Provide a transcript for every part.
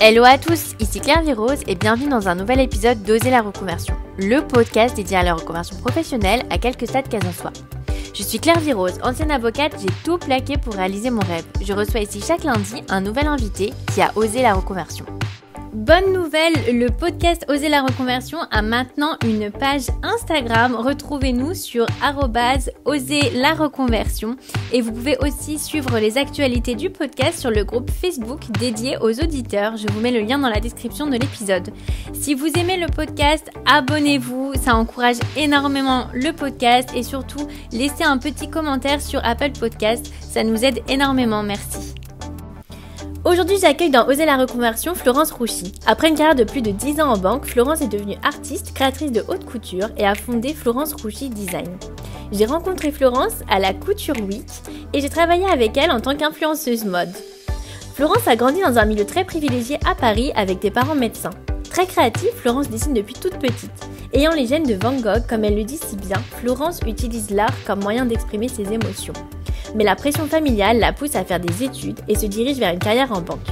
Hello à tous, ici Claire Virose et bienvenue dans un nouvel épisode d'Oser la reconversion, le podcast dédié à la reconversion professionnelle à quelques stades qu'elle en soit. Je suis Claire Virose, ancienne avocate, j'ai tout plaqué pour réaliser mon rêve. Je reçois ici chaque lundi un nouvel invité qui a osé la reconversion. Bonne nouvelle, le podcast Oser la reconversion a maintenant une page Instagram. Retrouvez-nous sur @oser la reconversion et vous pouvez aussi suivre les actualités du podcast sur le groupe Facebook dédié aux auditeurs. Je vous mets le lien dans la description de l'épisode. Si vous aimez le podcast, abonnez-vous, ça encourage énormément le podcast et surtout laissez un petit commentaire sur Apple Podcast, ça nous aide énormément, merci. Aujourd'hui, j'accueille dans Oser la reconversion Florence Rouchy. Après une carrière de plus de 10 ans en banque, Florence est devenue artiste, créatrice de haute couture et a fondé Florence Rouchy Design. J'ai rencontré Florence à la Couture Week et j'ai travaillé avec elle en tant qu'influenceuse mode. Florence a grandi dans un milieu très privilégié à Paris avec des parents médecins. Très créative, Florence dessine depuis toute petite. Ayant les gènes de Van Gogh, comme elle le dit si bien, Florence utilise l'art comme moyen d'exprimer ses émotions. Mais la pression familiale la pousse à faire des études et se dirige vers une carrière en banque.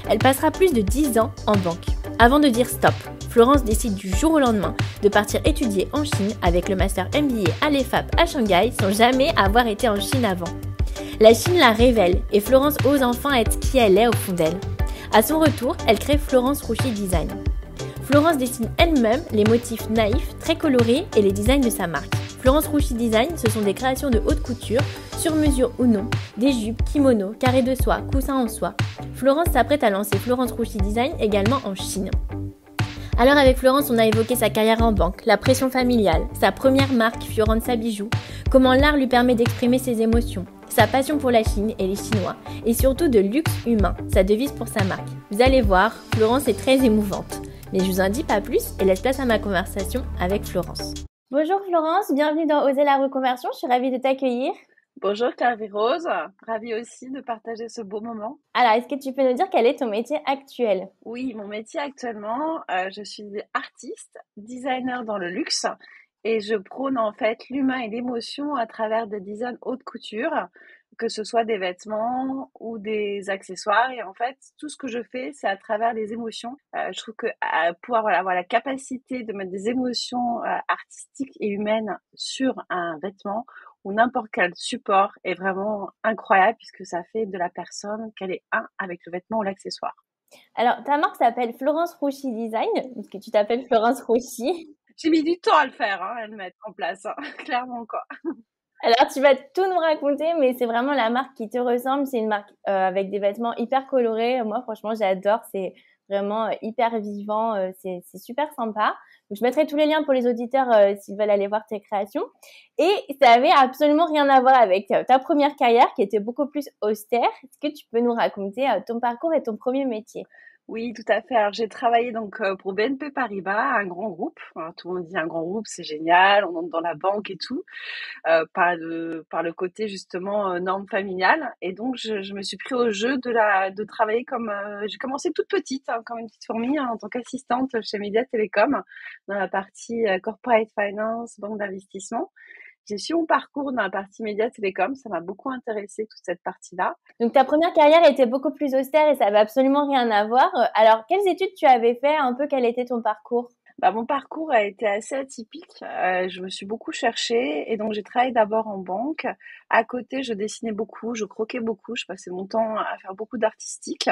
Elle passera plus de 10 ans en banque. Avant de dire stop, Florence décide du jour au lendemain de partir étudier en Chine avec le master MBA à l'EFAP à Shanghai sans jamais avoir été en Chine avant. La Chine la révèle et Florence ose enfin être qui elle est au fond d'elle. À son retour, elle crée Florence Rouchy Design. Florence dessine elle-même les motifs naïfs, très colorés et les designs de sa marque. Florence Rouchy Design, ce sont des créations de haute couture, sur mesure ou non, des jupes, kimonos, carrés de soie, coussins en soie. Florence s'apprête à lancer Florence Rouchy Design également en Chine. Alors avec Florence, on a évoqué sa carrière en banque, la pression familiale, sa première marque Fiorenza Bijoux, comment l'art lui permet d'exprimer ses émotions, sa passion pour la Chine et les Chinois, et surtout de luxe humain, sa devise pour sa marque. Vous allez voir, Florence est très émouvante. Mais je vous en dis pas plus et laisse place à ma conversation avec Florence. Bonjour Florence, bienvenue dans Oser la reconversion, je suis ravie de t'accueillir. Bonjour Claire Rose, ravie aussi de partager ce beau moment. Alors, est-ce que tu peux nous dire quel est ton métier actuel ? Oui, mon métier actuellement, je suis artiste, designer dans le luxe et je prône en fait l'humain et l'émotion à travers des designs haute couture, que ce soit des vêtements ou des accessoires. Et en fait, tout ce que je fais, c'est à travers les émotions. Je trouve que pouvoir avoir la capacité de mettre des émotions artistiques et humaines sur un vêtement ou n'importe quel support est vraiment incroyable puisque ça fait de la personne qu'elle est un avec le vêtement ou l'accessoire. Alors, ta marque s'appelle Florence Rouchy Design, parce que tu t'appelles Florence Rouchy. J'ai mis du temps à le faire, à le mettre en place, clairement quoi. Alors, tu vas tout nous raconter, mais c'est vraiment la marque qui te ressemble. C'est une marque avec des vêtements hyper colorés. Moi, franchement, j'adore. C'est vraiment hyper vivant. C'est super sympa. Donc, je mettrai tous les liens pour les auditeurs s'ils veulent aller voir tes créations. Et ça avait absolument rien à voir avec ta première carrière qui était beaucoup plus austère. Est-ce que tu peux nous raconter ton parcours et ton premier métier ? Oui, tout à fait. Alors, j'ai travaillé donc pour BNP Paribas, un grand groupe. Alors, tout le monde dit un grand groupe, c'est génial, on entre dans la banque et tout, par le côté justement norme familiale. Et donc, je me suis pris au jeu de travailler comme j'ai commencé toute petite, comme une petite fourmi, en tant qu'assistante chez Média Télécom dans la partie corporate finance, banque d'investissement. J'ai suivi mon parcours dans la partie médias télécom, ça m'a beaucoup intéressé toute cette partie-là. Donc ta première carrière était beaucoup plus austère et ça avait absolument rien à voir. Alors quelles études tu avais fait, un peu quel était ton parcours ? Mon parcours a été assez atypique. Je me suis beaucoup cherchée et donc j'ai travaillé d'abord en banque. À côté, je dessinais beaucoup, je croquais beaucoup, je passais mon temps à faire beaucoup d'artistique.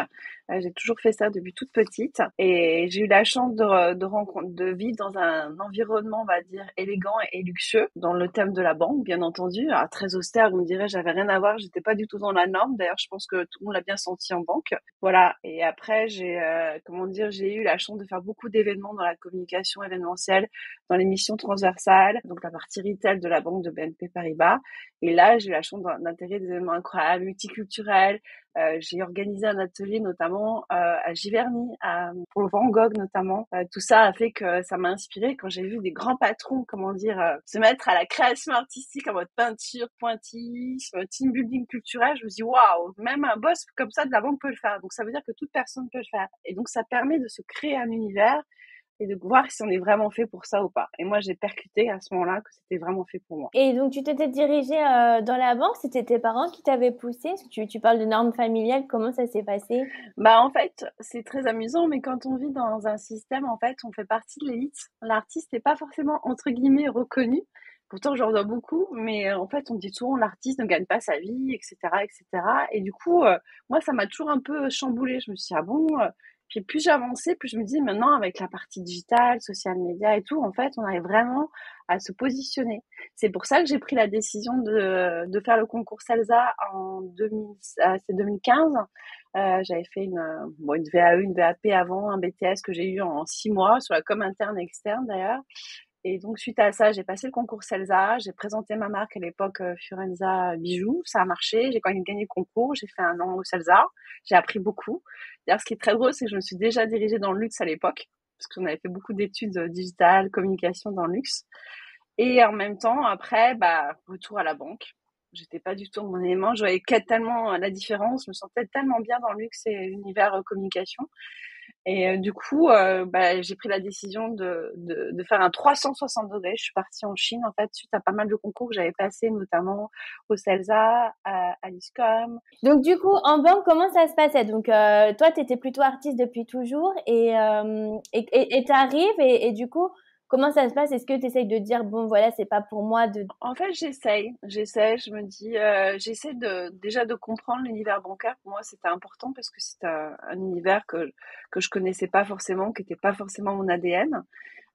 J'ai toujours fait ça depuis toute petite et j'ai eu la chance de vivre dans un environnement, on va dire, élégant et luxueux, dans le thème de la banque, bien entendu. Alors, très austère, vous me direz, j'avais rien à voir, j'étais pas du tout dans la norme. D'ailleurs, je pense que tout le monde l'a bien senti en banque. Voilà. Et après, j'ai eu la chance de faire beaucoup d'événements dans la communication événementielle, dans les missions transversales, donc la partie retail de la banque de BNP Paribas. Et là, j'ai eu la chance d'intégrer des événements incroyables, multiculturels. J'ai organisé un atelier notamment à Giverny, pour Van Gogh notamment. Tout ça a fait que ça m'a inspirée quand j'ai vu des grands patrons, se mettre à la création artistique en mode peinture, pointillisme, team building culturel. Je me dis waouh, même un boss comme ça de la banque peut le faire. Donc ça veut dire que toute personne peut le faire. Et donc ça permet de se créer un univers et de voir si on est vraiment fait pour ça ou pas. Et moi, j'ai percuté à ce moment-là que c'était vraiment fait pour moi. Et donc, tu t'étais dirigée dans la banque, c'était tes parents qui t'avaient poussé? Parce que tu parles de normes familiales, comment ça s'est passé? Bah, en fait, c'est très amusant, mais quand on vit dans un système, en fait, on fait partie de l'élite. L'artiste n'est pas forcément, entre guillemets, reconnu. Pourtant, j'en dois beaucoup, mais en fait, on dit souvent l'artiste ne gagne pas sa vie, etc., etc. Et cetera. Et du coup, moi, ça m'a toujours un peu chamboulée. Je me suis dit, ah bon? Puis plus j'avançais, plus je me dis, maintenant, avec la partie digitale, social media et tout, en fait, on arrive vraiment à se positionner. C'est pour ça que j'ai pris la décision de faire le concours CELSA en 2000, c'est 2015. J'avais fait une VAE, une VAP avant, un BTS que j'ai eu en 6 mois sur la com interne et externe d'ailleurs. Et donc, suite à ça, j'ai passé le concours CELSA, j'ai présenté ma marque à l'époque Fiorenza Bijoux, ça a marché, j'ai quand même gagné le concours, j'ai fait un an au CELSA, j'ai appris beaucoup. D'ailleurs, ce qui est très drôle, c'est que je me suis déjà dirigée dans le luxe à l'époque, parce qu'on avait fait beaucoup d'études digitales, communication dans le luxe. Et en même temps, après, bah, retour à la banque. J'étais pas du tout dans mon élément, je voyais tellement la différence, je me sentais tellement bien dans le luxe et l'univers communication. Et du coup, bah, j'ai pris la décision de faire un 360 degrés. Je suis partie en Chine, en fait, suite à pas mal de concours que j'avais passés, notamment au CELSA, à l'ISCOM. Donc, du coup, en banque, comment ça se passait? Donc, toi, tu étais plutôt artiste depuis toujours et t'arrives et du coup, comment ça se passe? Est-ce que tu essayes de dire, bon, voilà, c'est pas pour moi de... En fait, je me dis, j'essaie déjà de comprendre l'univers bancaire. Pour moi, c'était important parce que c'est un univers que je connaissais pas forcément, qui était pas forcément mon ADN.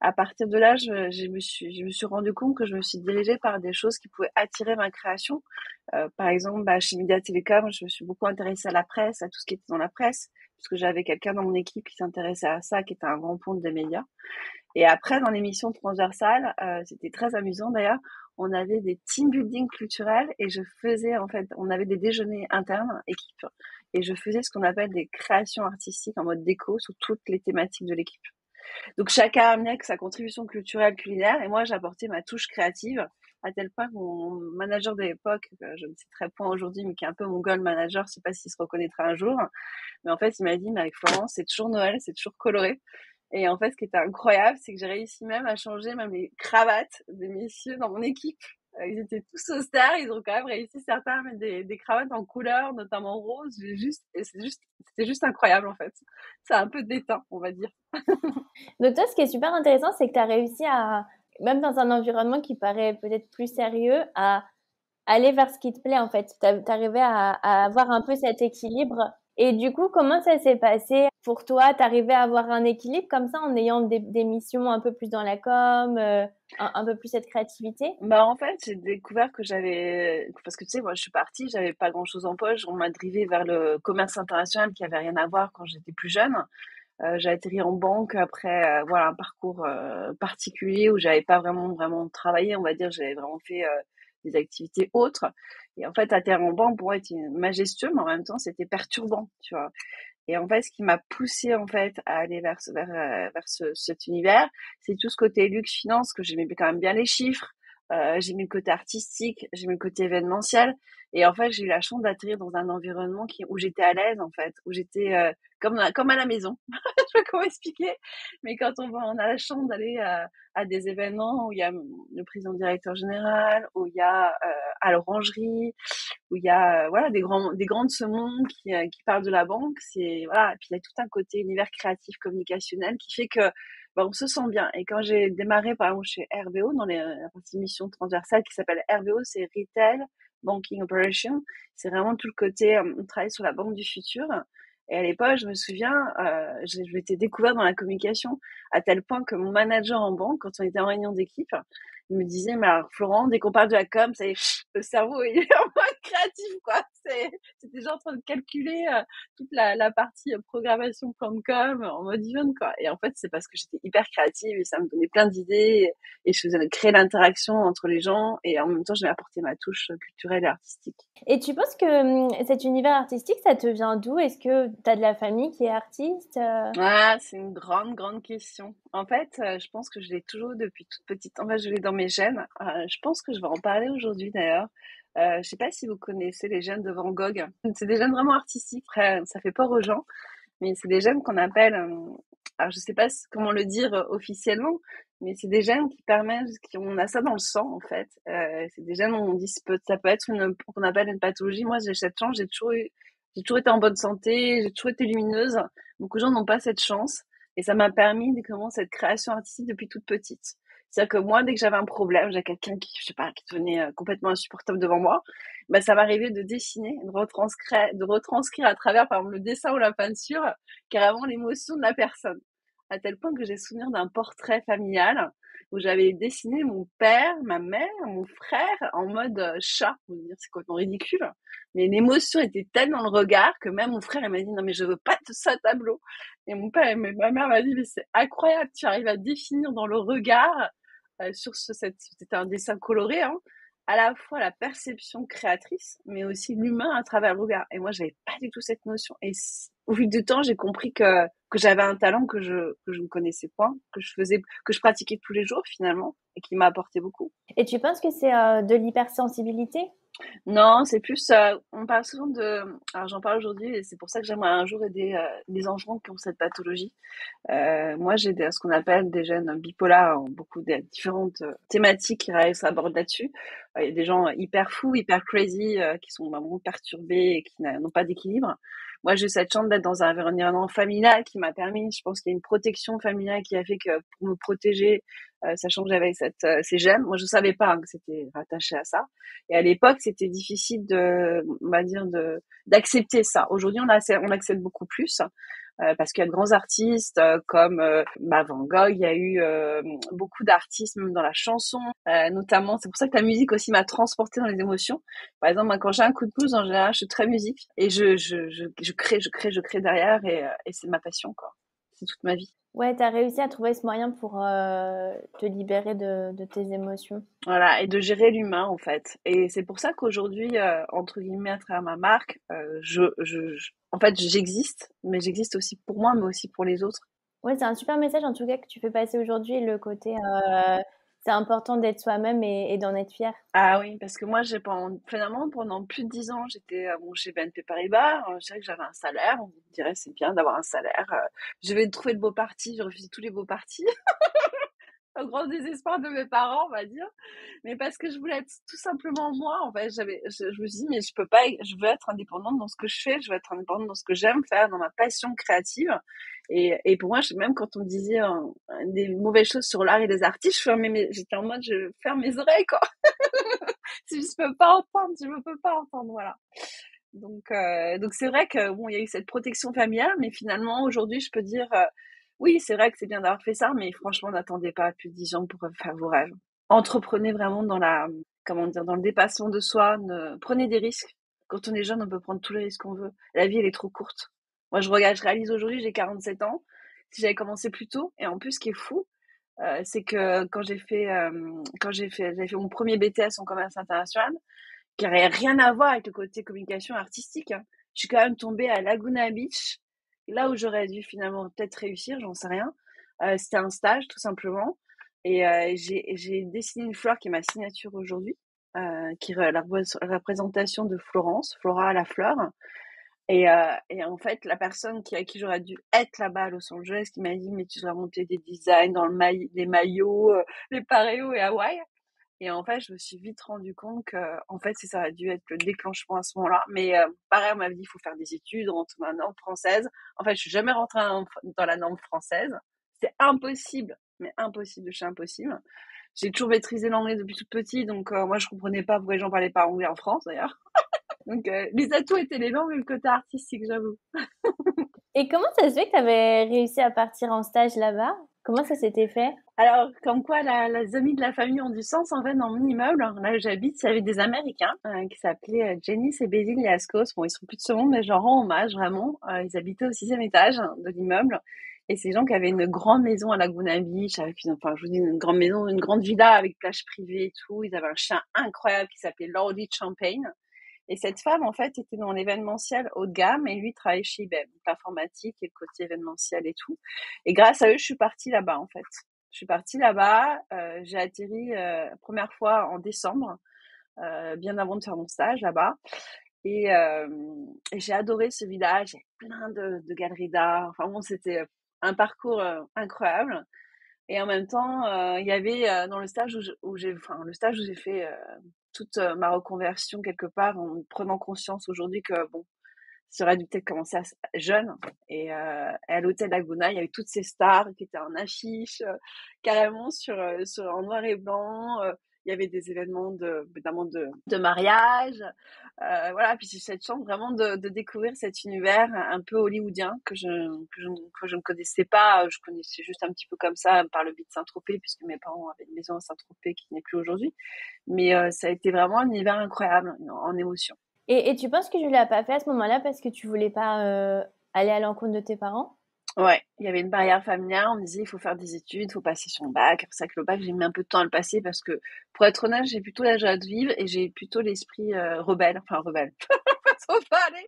À partir de là, je me suis rendu compte que je me suis dirigée par des choses qui pouvaient attirer ma création. Par exemple, bah, chez Media Telecom, je me suis beaucoup intéressée à la presse, à tout ce qui était dans la presse, puisque j'avais quelqu'un dans mon équipe qui s'intéressait à ça, qui était un grand ponte des médias. Et après, dans l'émission transversale, c'était très amusant d'ailleurs, on avait des team building culturels et je faisais, en fait, on avait des déjeuners internes, équipe, et je faisais ce qu'on appelle des créations artistiques en mode déco sur toutes les thématiques de l'équipe. Donc chacun amenait sa contribution culturelle culinaire et moi j'apportais ma touche créative à tel point que mon manager de l'époque, que je ne sais très point aujourd'hui, mais qui est un peu mon goal manager, je sais pas s'il se reconnaîtra un jour, mais en fait il m'a dit, mais avec Florence, c'est toujours Noël, c'est toujours coloré. Et en fait, ce qui était incroyable, c'est que j'ai réussi même à changer même les cravates des messieurs dans mon équipe. Ils étaient tous austères, ils ont quand même réussi certains à mettre des cravates en couleur, notamment rose. C'était juste incroyable en fait. Ça a un peu déteint, on va dire. Donc, toi, ce qui est super intéressant, c'est que tu as réussi à, même dans un environnement qui paraît peut-être plus sérieux, à aller vers ce qui te plaît, en fait. T'arrivais à avoir un peu cet équilibre. Et du coup, comment ça s'est passé pour toi? T'arrivais à avoir un équilibre comme ça en ayant des missions un peu plus dans la com, un peu plus cette créativité? Bah en fait, j'ai découvert que j'avais, parce que tu sais, moi je suis partie, j'avais pas grand-chose en poche. On m'a drivé vers le commerce international qui avait rien à voir quand j'étais plus jeune. J'ai atterri en banque après, voilà, un parcours particulier où j'avais pas vraiment travaillé, on va dire. J'avais vraiment fait des activités autres. Et en fait, atterrir en banque pour moi était majestueux, mais en même temps, c'était perturbant, tu vois. Et en fait, ce qui m'a poussée en fait à aller vers cet univers, c'est tout ce côté luxe finance que j'aimais quand même bien les chiffres. J'aimais le côté artistique, j'aimais le côté événementiel. Et en fait, j'ai eu la chance d'atterrir dans un environnement où j'étais à l'aise en fait, où j'étais comme à la maison. Je sais pas comment expliquer, mais quand on a la chance d'aller à des événements où il y a le président directeur général, où il y a à l'orangerie, où il y a voilà des grands de ce monde qui parlent de la banque, c'est voilà, et puis il y a tout un côté univers créatif communicationnel qui fait que bah, on se sent bien. Et quand j'ai démarré par exemple chez RBO dans la partie mission transversale qui s'appelle RBO, c'est Retail Banking Operation, c'est vraiment tout le côté on travaille sur la banque du futur. Et à l'époque, je me souviens, je m'étais découvert dans la communication à tel point que mon manager en banque, quand on était en réunion d'équipe, il me disait, mais alors, Florent, dès qu'on parle de la com, ça y est, le cerveau, il est en mode créatif, quoi. C'était genre en train de calculer toute la partie programmation plan de com en mode event, quoi. Et en fait, c'est parce que j'étais hyper créative et ça me donnait plein d'idées et je faisais créer l'interaction entre les gens et en même temps, je vais apporter ma touche culturelle et artistique. Et tu penses que cet univers artistique, ça te vient d'où? Est-ce que tu as de la famille qui est artiste? Ah, c'est une grande question. En fait, je pense que je l'ai toujours depuis toute petite. En fait, je l'ai dans mes gènes. Je pense que je vais en parler aujourd'hui d'ailleurs. Je sais pas si vous connaissez les gènes de Van Gogh. C'est des gènes vraiment artistiques. Après, ça fait peur aux gens, mais c'est des gènes qu'on appelle alors je sais pas comment le dire officiellement, mais c'est des gènes qui permettent, on a ça dans le sang en fait. C'est des gènes où on dit ça peut être qu'on appelle une pathologie. Moi, j'ai cette chance, j'ai toujours été en bonne santé, j'ai toujours été lumineuse. Beaucoup de gens n'ont pas cette chance, et ça m'a permis de commencer cette création artistique depuis toute petite. C'est-à-dire que moi, dès que j'avais un problème, j'avais quelqu'un qui, je sais pas, qui devenait complètement insupportable devant moi, bah, ça m'arrivait de dessiner, de retranscrire à travers, par exemple, le dessin ou la peinture, carrément l'émotion de la personne. À tel point que j'ai souvenir d'un portrait familial où j'avais dessiné mon père, ma mère, mon frère en mode chat. Vous dire, c'est complètement ridicule. Mais l'émotion était telle dans le regard que même mon frère, il m'a dit, non, mais je veux pas de ça tableau. Et mon père et ma mère m'a dit, mais c'est incroyable, tu arrives à définir dans le regard, c'était un dessin coloré, hein, à la fois la perception créatrice, mais aussi l'humain à travers le regard. Et moi, j'avais pas du tout cette notion. Et au fil du temps, j'ai compris que j'avais un talent que je ne connaissais pas, que je pratiquais tous les jours finalement, et qui m'a apporté beaucoup. Et tu penses que c'est de l'hypersensibilité? Non, c'est plus, on parle souvent alors j'en parle aujourd'hui et c'est pour ça que j'aimerais un jour aider les enfants qui ont cette pathologie. Moi, j'ai ce qu'on appelle des jeunes bipolaires, beaucoup de différentes thématiques qui s'abordent là-dessus. Il y a des gens hyper fous, hyper crazy, qui sont vraiment perturbés et qui n'ont pas d'équilibre. Moi, j'ai eu cette chance d'être dans un environnement familial qui m'a permis, je pense qu'il y a une protection familiale qui a fait que pour me protéger, sachant que j'avais ces gènes, moi je savais pas, hein, que c'était rattaché à ça. Et à l'époque, c'était difficile on va dire, d'accepter ça. Aujourd'hui, on accepte beaucoup plus. Parce qu'il y a de grands artistes comme Van Gogh, il y a eu beaucoup d'artistes même dans la chanson, notamment. C'est pour ça que la musique aussi m'a transportée dans les émotions. Par exemple, moi, quand j'ai un coup de blues, en général, je suis très musique et je crée derrière et c'est ma passion, quoi. C'est toute ma vie. Ouais, tu as réussi à trouver ce moyen pour te libérer de tes émotions. Voilà, et de gérer l'humain en fait. Et c'est pour ça qu'aujourd'hui, entre guillemets, à travers ma marque, en fait, j'existe, mais j'existe aussi pour moi, mais aussi pour les autres. Ouais, c'est un super message en tout cas que tu fais passer aujourd'hui, le côté c'est important d'être soi-même et d'en être fier. Ah oui, parce que moi, finalement, pendant plus de 10 ans, j'étais chez BNP Paribas. Je dirais que j'avais un salaire. On me dirait c'est bien d'avoir un salaire. Je vais trouver le beau parti. Je refusais tous les beaux partis. Au grand désespoir de mes parents, on va dire. Mais parce que je voulais être tout simplement moi, en fait. Je me suis dit, mais je peux pas, je veux être indépendante dans ce que je fais, je veux être indépendante dans ce que j'aime faire, dans ma passion créative. Et pour moi, même quand on me disait des mauvaises choses sur l'art et les artistes, j'étais en mode, je ferme mes oreilles, quoi. Si je peux pas entendre, je ne peux pas entendre, voilà. Donc c'est vrai que bon, il y a eu cette protection familiale, mais finalement aujourd'hui, je peux dire, oui, c'est vrai que c'est bien d'avoir fait ça, mais franchement, n'attendez pas plus de 10 ans pour faire vos rêves. Entreprenez vraiment comment dire, dans le dépassement de soi. Prenez des risques. Quand on est jeune, on peut prendre tous les risques qu'on veut. La vie, elle est trop courte. Moi, je réalise aujourd'hui, j'ai 47 ans. Si j'avais commencé plus tôt, et en plus, ce qui est fou, c'est que j'avais fait mon premier BTS en commerce international, qui n'avait rien à voir avec le côté communication artistique, hein. Je suis quand même tombée à Laguna Beach, là où j'aurais dû finalement peut-être réussir, j'en sais rien. C'était un stage tout simplement, et j'ai dessiné une fleur qui est ma signature aujourd'hui, qui est la représentation de Florence, Flora la fleur. Et en fait, la personne à qui j'aurais dû être là-bas à Los Angeles, qui m'a dit mais tu dois monter des designs dans les maillots, les paréos et Hawaï. Et en fait, je me suis vite rendu compte que, en fait, ça a dû être le déclenchement à ce moment-là. Mais pareil, on m'avait dit, il faut faire des études, rentrer dans la norme française. En fait, je suis jamais rentrée dans la norme française. C'est impossible, mais impossible de chez impossible. J'ai toujours maîtrisé l'anglais depuis toute petite, donc moi, je comprenais pas pourquoi les gens parlaient pas anglais en France, d'ailleurs. Donc, les atouts étaient les langues et le côté artistique, j'avoue. Et comment ça se fait que tu avais réussi à partir en stage là-bas? Comment ça s'était fait? Alors, comme quoi les amis de la famille ont du sens, en fait, dans mon immeuble, là où j'habite, il y avait des Américains qui s'appelaient Janice et Basil Yaskos. Bon, ils sont plus de ce monde, mais je leur rends hommage, vraiment. Ils habitaient au 6e étage de l'immeuble. Et ces gens qui avaient une grande maison à Laguna Beach, enfin, je vous dis, une grande maison, une grande villa avec plage privée et tout. Ils avaient un chien incroyable qui s'appelait Lordy Champagne. Et cette femme, en fait, était dans l'événementiel haut de gamme et lui travaillait chez IBM, donc l'informatique et le côté événementiel et tout. Et grâce à eux, je suis partie là-bas, en fait. Je suis partie là-bas, j'ai atterri première fois en décembre, bien avant de faire mon stage là-bas. Et j'ai adoré ce village, il y avait plein de galeries d'art. Enfin bon, c'était un parcours incroyable. Et en même temps, il y avait dans le stage le stage où j'ai fait toute ma reconversion quelque part en prenant conscience aujourd'hui que bon, j'aurais dû peut-être commencer jeune. Et à l'hôtel Laguna, il y avait toutes ces stars qui étaient en affiche, carrément en noir et blanc. Il y avait des événements notamment de mariage. Voilà, puis j'ai cette chance vraiment de découvrir cet univers un peu hollywoodien que je ne connaissais pas. Je connaissais juste un petit peu comme ça par le biais de Saint-Tropez, puisque mes parents avaient une maison à Saint-Tropez qui n'est plus aujourd'hui. Mais ça a été vraiment un univers incroyable en émotion. Et tu penses que je l'ai pas fait à ce moment-là parce que tu voulais pas aller à l'encontre de tes parents? Ouais, il y avait une barrière familiale. On me disait, il faut faire des études, il faut passer son bac. C'est pour ça que le bac, j'ai mis un peu de temps à le passer parce que, pour être honnête, j'ai plutôt la joie de vivre et j'ai plutôt l'esprit rebelle. Enfin, rebelle. Faut pas aller.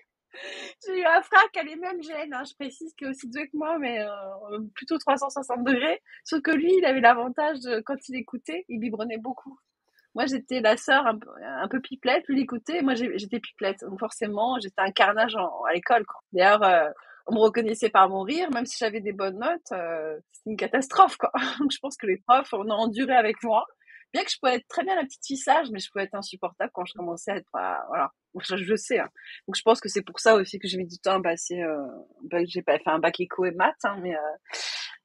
J'ai eu un frère qui a les mêmes gènes, hein, je précise, qui est aussi doué que moi, mais plutôt 360 degrés. Sauf que lui, il avait l'avantage de, quand il écoutait, il biberonnait beaucoup. Moi, j'étais la sœur un peu pipelette, lui il écoutait, moi j'étais pipelette. Donc forcément, j'étais un carnage à l'école, quoi. D'ailleurs, on me reconnaissait par mon rire, même si j'avais des bonnes notes, c'était une catastrophe, quoi. Donc je pense que les profs ont enduré avec moi. Bien que je pouvais être très bien la petite fille sage, mais je pouvais être insupportable quand je commençais à être pas, voilà. Je sais, hein. Donc je pense que c'est pour ça aussi que j'ai mis du temps à passer, j'ai pas fait un bac éco et maths, hein,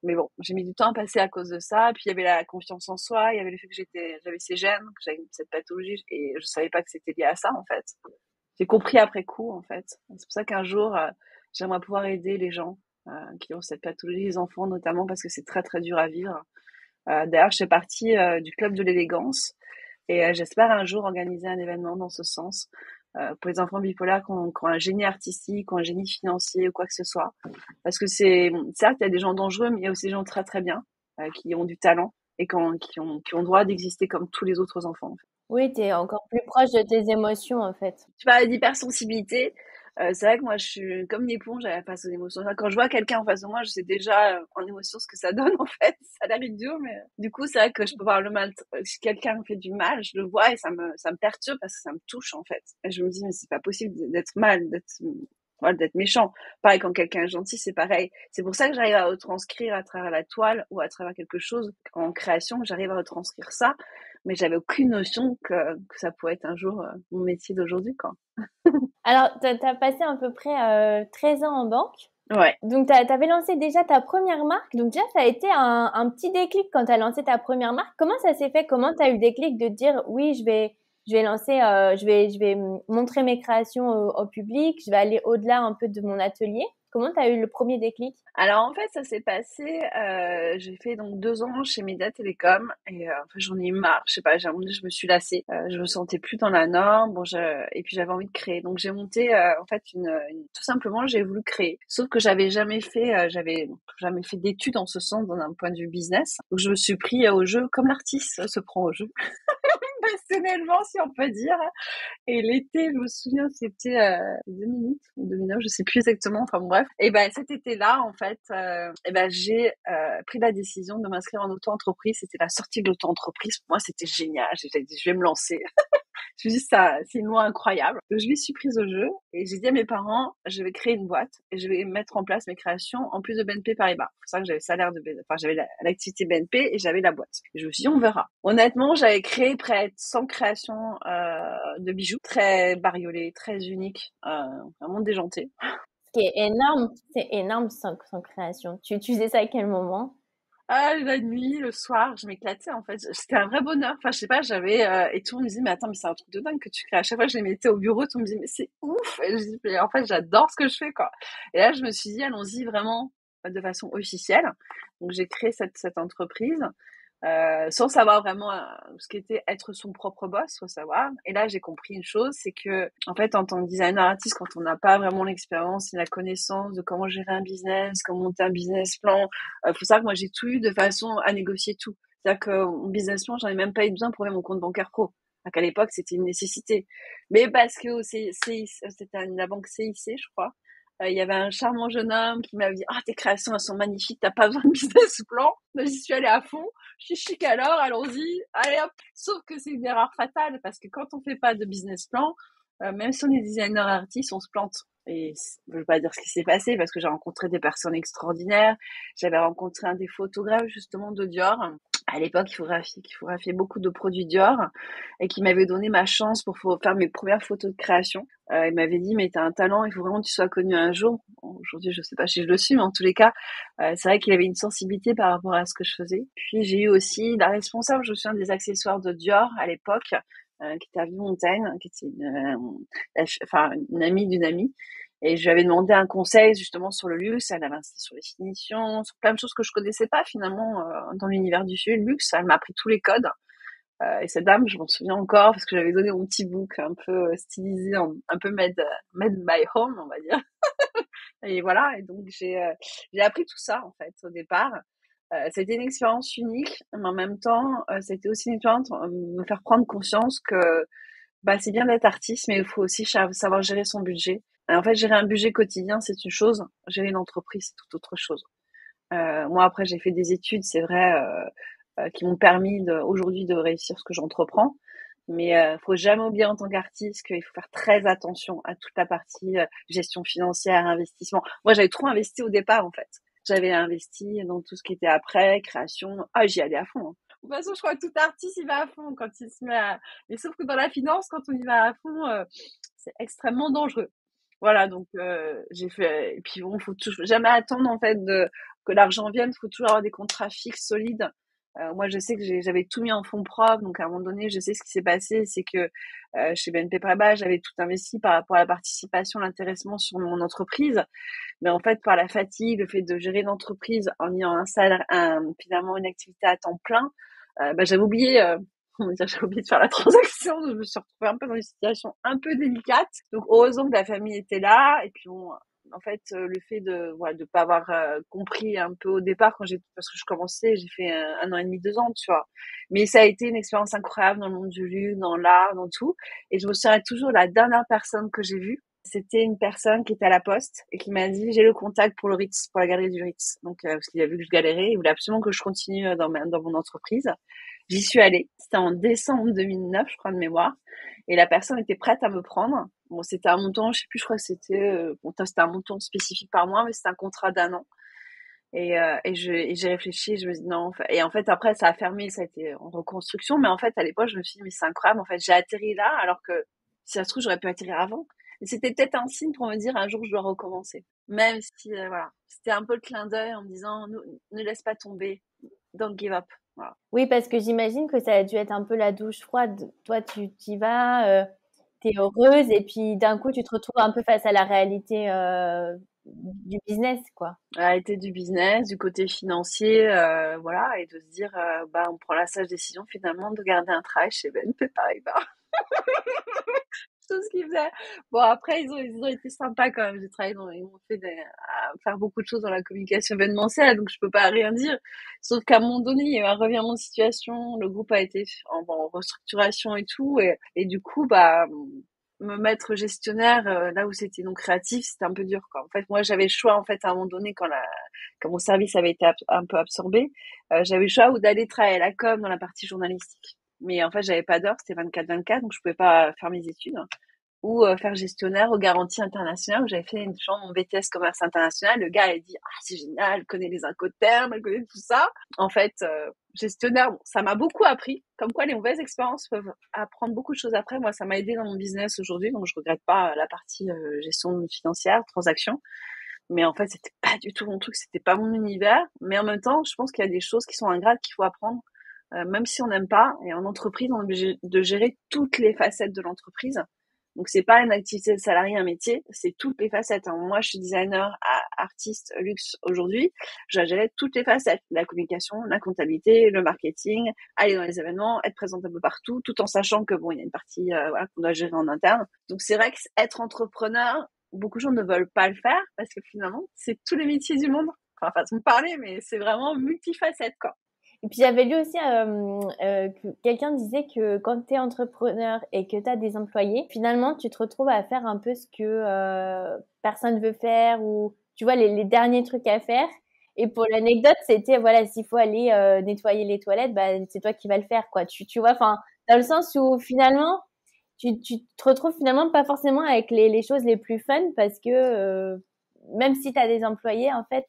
mais bon, j'ai mis du temps à passer à cause de ça. Puis il y avait la confiance en soi, il y avait le fait que j'avais ces gènes, que j'avais cette pathologie, et je savais pas que c'était lié à ça, en fait. J'ai compris après coup, en fait. C'est pour ça qu'un jour, j'aimerais pouvoir aider les gens qui ont cette pathologie, les enfants notamment, parce que c'est très très dur à vivre. D'ailleurs, je fais partie du club de l'élégance et j'espère un jour organiser un événement dans ce sens pour les enfants bipolaires qui ont un génie artistique, qui ont un génie financier ou quoi que ce soit. Parce que certes, il y a des gens dangereux, mais il y a aussi des gens très très bien qui ont du talent et qui ont droit d'exister comme tous les autres enfants. Oui, tu es encore plus proche de tes émotions, en fait. Tu parlais d'hypersensibilité. C'est vrai que moi, je suis comme une éponge face aux émotions. Quand je vois quelqu'un en face de moi, je sais déjà en émotion ce que ça donne, en fait. Ça a l'air idiot, mais du coup, c'est vrai que je peux voir le mal. Si quelqu'un me fait du mal, je le vois et ça me perturbe parce que ça me touche, en fait. Et je me dis, mais c'est pas possible d'être mal, voilà, d'être méchant. Pareil, quand quelqu'un est gentil, c'est pareil. C'est pour ça que j'arrive à retranscrire à travers la toile ou à travers quelque chose en création, j'arrive à retranscrire ça. Mais j'avais aucune notion que ça pouvait être un jour mon métier d'aujourd'hui, quoi. Alors, t'as passé à peu près 13 ans en banque. Ouais. Donc, t'avais lancé déjà ta première marque. Donc, déjà, ça a été un petit déclic quand t'as lancé ta première marque. Comment ça s'est fait? Comment t'as eu le déclic de dire, oui, je vais lancer, je vais montrer mes créations au public, je vais aller au-delà un peu de mon atelier? Comment t'as eu le premier déclic? Alors en fait, ça s'est passé, j'ai fait donc 2 ans chez Media Télécom et en fait, j'en ai eu marre. Je sais pas, j'ai un moment donné, je me suis lassée. Je me sentais plus dans la norme. Bon, et puis j'avais envie de créer. Donc j'ai monté en fait tout simplement, j'ai voulu créer. Sauf que j'avais jamais fait d'études en ce sens d'un point de vue business. Donc je me suis pris au jeu comme l'artiste se prend au jeu. Passionnellement, si on peut dire. Et l'été, je me souviens, c'était 2008 ou 2009, je sais plus exactement. Enfin bon, bref. Et ben cet été-là, en fait, et ben j'ai pris la décision de m'inscrire en auto-entreprise. C'était la sortie de l'auto-entreprise. Pour moi, c'était génial. J'ai dit, je vais me lancer. Je me dis, ça, c'est une loi incroyable. Donc, je m'y suis prise au jeu et j'ai dit à mes parents, je vais créer une boîte et je vais mettre en place mes créations en plus de BNP Paribas. C'est pour ça que j'avais le salaire enfin, j'avais l'activité BNP et j'avais la boîte. Et je me suis dit, on verra. Honnêtement, j'avais créé près de 100 créations de bijoux très bariolés, très uniques, vraiment déjantés. Ce qui est énorme, c'est énorme sans création. Tu faisais ça à quel moment? Ah, la nuit, le soir, je m'éclatais en fait. C'était un vrai bonheur. Enfin, je sais pas, et tout le monde me disait, mais attends, mais c'est un truc de dingue que tu crées. À chaque fois que je les mettais au bureau, tout le monde me disait, mais c'est ouf. Et je dis, mais en fait, j'adore ce que je fais, quoi. Et là, je me suis dit, allons-y vraiment de façon officielle. Donc, j'ai créé cette entreprise. Sans savoir vraiment ce qu'était être son propre boss, faut savoir. Et là, j'ai compris une chose, c'est que, en fait, en tant que designer artiste, quand on n'a pas vraiment l'expérience et la connaissance de comment gérer un business, comment monter un business plan, faut savoir que moi, j'ai tout eu de façon à négocier tout. C'est-à-dire que mon business plan, j'en ai même pas eu besoin pour ouvrir mon compte bancaire pro. À qu'à l'époque, c'était une nécessité. Mais parce que c'était la banque CIC, je crois. Il y avait un charmant jeune homme qui m'avait dit, ah, tes créations, elles sont magnifiques, t'as pas besoin de business plan. Donc, j'y suis allée à fond. Je suis chic alors, allons-y. Allez hop. Sauf que c'est une erreur fatale parce que quand on fait pas de business plan, même si on est designer artiste, on se plante. Et je veux pas dire ce qui s'est passé parce que j'ai rencontré des personnes extraordinaires. J'avais rencontré un des photographes justement de Dior. À l'époque, qui photographiait beaucoup de produits Dior et qui m'avait donné ma chance pour faire mes premières photos de création. Il m'avait dit, mais t'as un talent, il faut vraiment que tu sois connu un jour. Bon, aujourd'hui, je sais pas si je le suis, mais en tous les cas, c'est vrai qu'il avait une sensibilité par rapport à ce que je faisais. Puis j'ai eu aussi la responsable, je me souviens, des accessoires de Dior à l'époque, qui était à Villemontagne, qui était une amie d'une amie. Et je lui avais demandé un conseil justement sur le luxe. Elle avait insisté sur les finitions, sur plein de choses que je connaissais pas finalement dans l'univers du luxe. Elle m'a appris tous les codes. Et cette dame, je m'en souviens encore parce que j'avais donné mon petit book un peu stylisé, un peu made by home, on va dire. Et voilà. Et donc j'ai appris tout ça en fait au départ. C'était une expérience unique, mais en même temps, c'était aussi une expérience me faire prendre conscience que bah, c'est bien d'être artiste, mais il faut aussi savoir gérer son budget. En fait, gérer un budget quotidien, c'est une chose. Gérer une entreprise, c'est tout autre chose. Moi, après, j'ai fait des études, c'est vrai, qui m'ont permis aujourd'hui de réussir ce que j'entreprends. Mais faut jamais oublier en tant qu'artiste qu'il faut faire très attention à toute la partie gestion financière, investissement. Moi, j'avais trop investi au départ, en fait. J'avais investi dans tout ce qui était après, création. Ah, j'y allais à fond. Hein. De toute façon, je crois que tout artiste, il va à fond quand il se met à... Mais sauf que dans la finance, quand on y va à fond, c'est extrêmement dangereux. Voilà, donc j'ai fait... Et puis bon, faut jamais attendre, en fait, que l'argent vienne. Faut toujours avoir des contrats fixes, solides. Moi, je sais que j'avais tout mis en fonds propres, donc à un moment donné, je sais ce qui s'est passé, c'est que chez BNP Paribas, j'avais tout investi par rapport à la participation, l'intéressement sur mon entreprise. Mais en fait, par la fatigue, le fait de gérer une entreprise en ayant un salaire, finalement une activité à temps plein, bah, j'avais oublié, on va dire, j'avais oublié de faire la transaction. Donc je me suis retrouvée un peu dans une situation un peu délicate. Donc heureusement que la famille était là. Et puis bon, en fait, le fait de pas avoir compris un peu au départ parce que je commençais, j'ai fait 1 an et demi, 2 ans, tu vois. Mais ça a été une expérience incroyable dans le monde du luxe, dans l'art, dans tout. Et je me souviens toujours la dernière personne que j'ai vue. C'était une personne qui était à la poste et qui m'a dit j'ai le contact pour le Ritz, pour la galerie du Ritz. Donc parce qu'il a vu que je galérais, il voulait absolument que je continue dans mon entreprise. J'y suis allée. C'était en décembre 2009, je crois de mémoire. Et la personne était prête à me prendre. Bon, c'était un montant, je sais plus, je crois que c'était un montant spécifique par mois, mais c'était un contrat d'1 an. Et j'ai réfléchi, je me dis non. Et en fait, après, ça a fermé, ça a été en reconstruction. Mais en fait, à l'époque, je me suis dit, mais c'est incroyable. En fait, j'ai atterri là, alors que si ça se trouve, j'aurais pu atterrir avant. Et c'était peut-être un signe pour me dire un jour, je dois recommencer. Même si, voilà, c'était un peu le clin d'œil en me disant, ne laisse pas tomber, don't give up. Voilà. Oui, parce que j'imagine que ça a dû être un peu la douche froide. Toi, tu y vas, t'es heureuse, et puis d'un coup, tu te retrouves un peu face à la réalité du business, quoi. La réalité du business, du côté financier, voilà, et de se dire, bah, on prend la sage décision finalement de garder un travail chez BNP Paribas. Tout ce qu'ils faisaient. Bon, après, ils ont été sympas quand même. Ils m'ont fait faire beaucoup de choses dans la communication événementielle, donc je peux pas rien dire. Sauf qu'à un moment donné, il y a eu un revirement de situation. Le groupe a été en restructuration et tout. Et du coup, bah, me mettre gestionnaire là où c'était non créatif, c'était un peu dur, quoi. En fait, moi, j'avais le choix, en fait, à un moment donné, quand mon service avait été un peu absorbé, j'avais le choix ou d'aller travailler à la com dans la partie journalistique. Mais en fait, j'avais pas d'heure, c'était 24/24, donc je pouvais pas faire mes études. Ou faire gestionnaire aux garanties internationales, où j'avais fait mon BTS commerce international. Le gars, il dit, ah, c'est génial, elle connaît les incoterms, elle connaît tout ça. En fait, gestionnaire, bon, ça m'a beaucoup appris. Comme quoi, les mauvaises expériences peuvent apprendre beaucoup de choses après. Moi, ça m'a aidé dans mon business aujourd'hui, donc je regrette pas la partie gestion financière, transaction. Mais en fait, c'était pas du tout mon truc, c'était pas mon univers. Mais en même temps, je pense qu'il y a des choses qui sont ingrates qu'il faut apprendre, même si on n'aime pas. Et en entreprise, on est obligé de gérer toutes les facettes de l'entreprise. Donc c'est pas une activité de salarié, un métier, c'est toutes les facettes. Hein. Moi, je suis designer, artiste, luxe aujourd'hui. Je gère toutes les facettes, la communication, la comptabilité, le marketing, aller dans les événements, être présente un peu partout, tout en sachant que bon, il y a une partie voilà, qu'on doit gérer en interne. Donc c'est vrai qu'être entrepreneur, beaucoup de gens ne veulent pas le faire parce que finalement, c'est tous les métiers du monde. Enfin, façon de parler, mais c'est vraiment multifacette, quoi. Et puis j'avais lu aussi que quelqu'un disait que quand tu es entrepreneur et que tu as des employés, finalement tu te retrouves à faire un peu ce que personne veut faire, ou tu vois les derniers trucs à faire. Et pour l'anecdote, c'était voilà, s'il faut aller nettoyer les toilettes, bah c'est toi qui vas le faire, quoi. Tu vois, enfin dans le sens où finalement tu te retrouves finalement pas forcément avec les choses les plus fun parce que même si tu as des employés, en fait,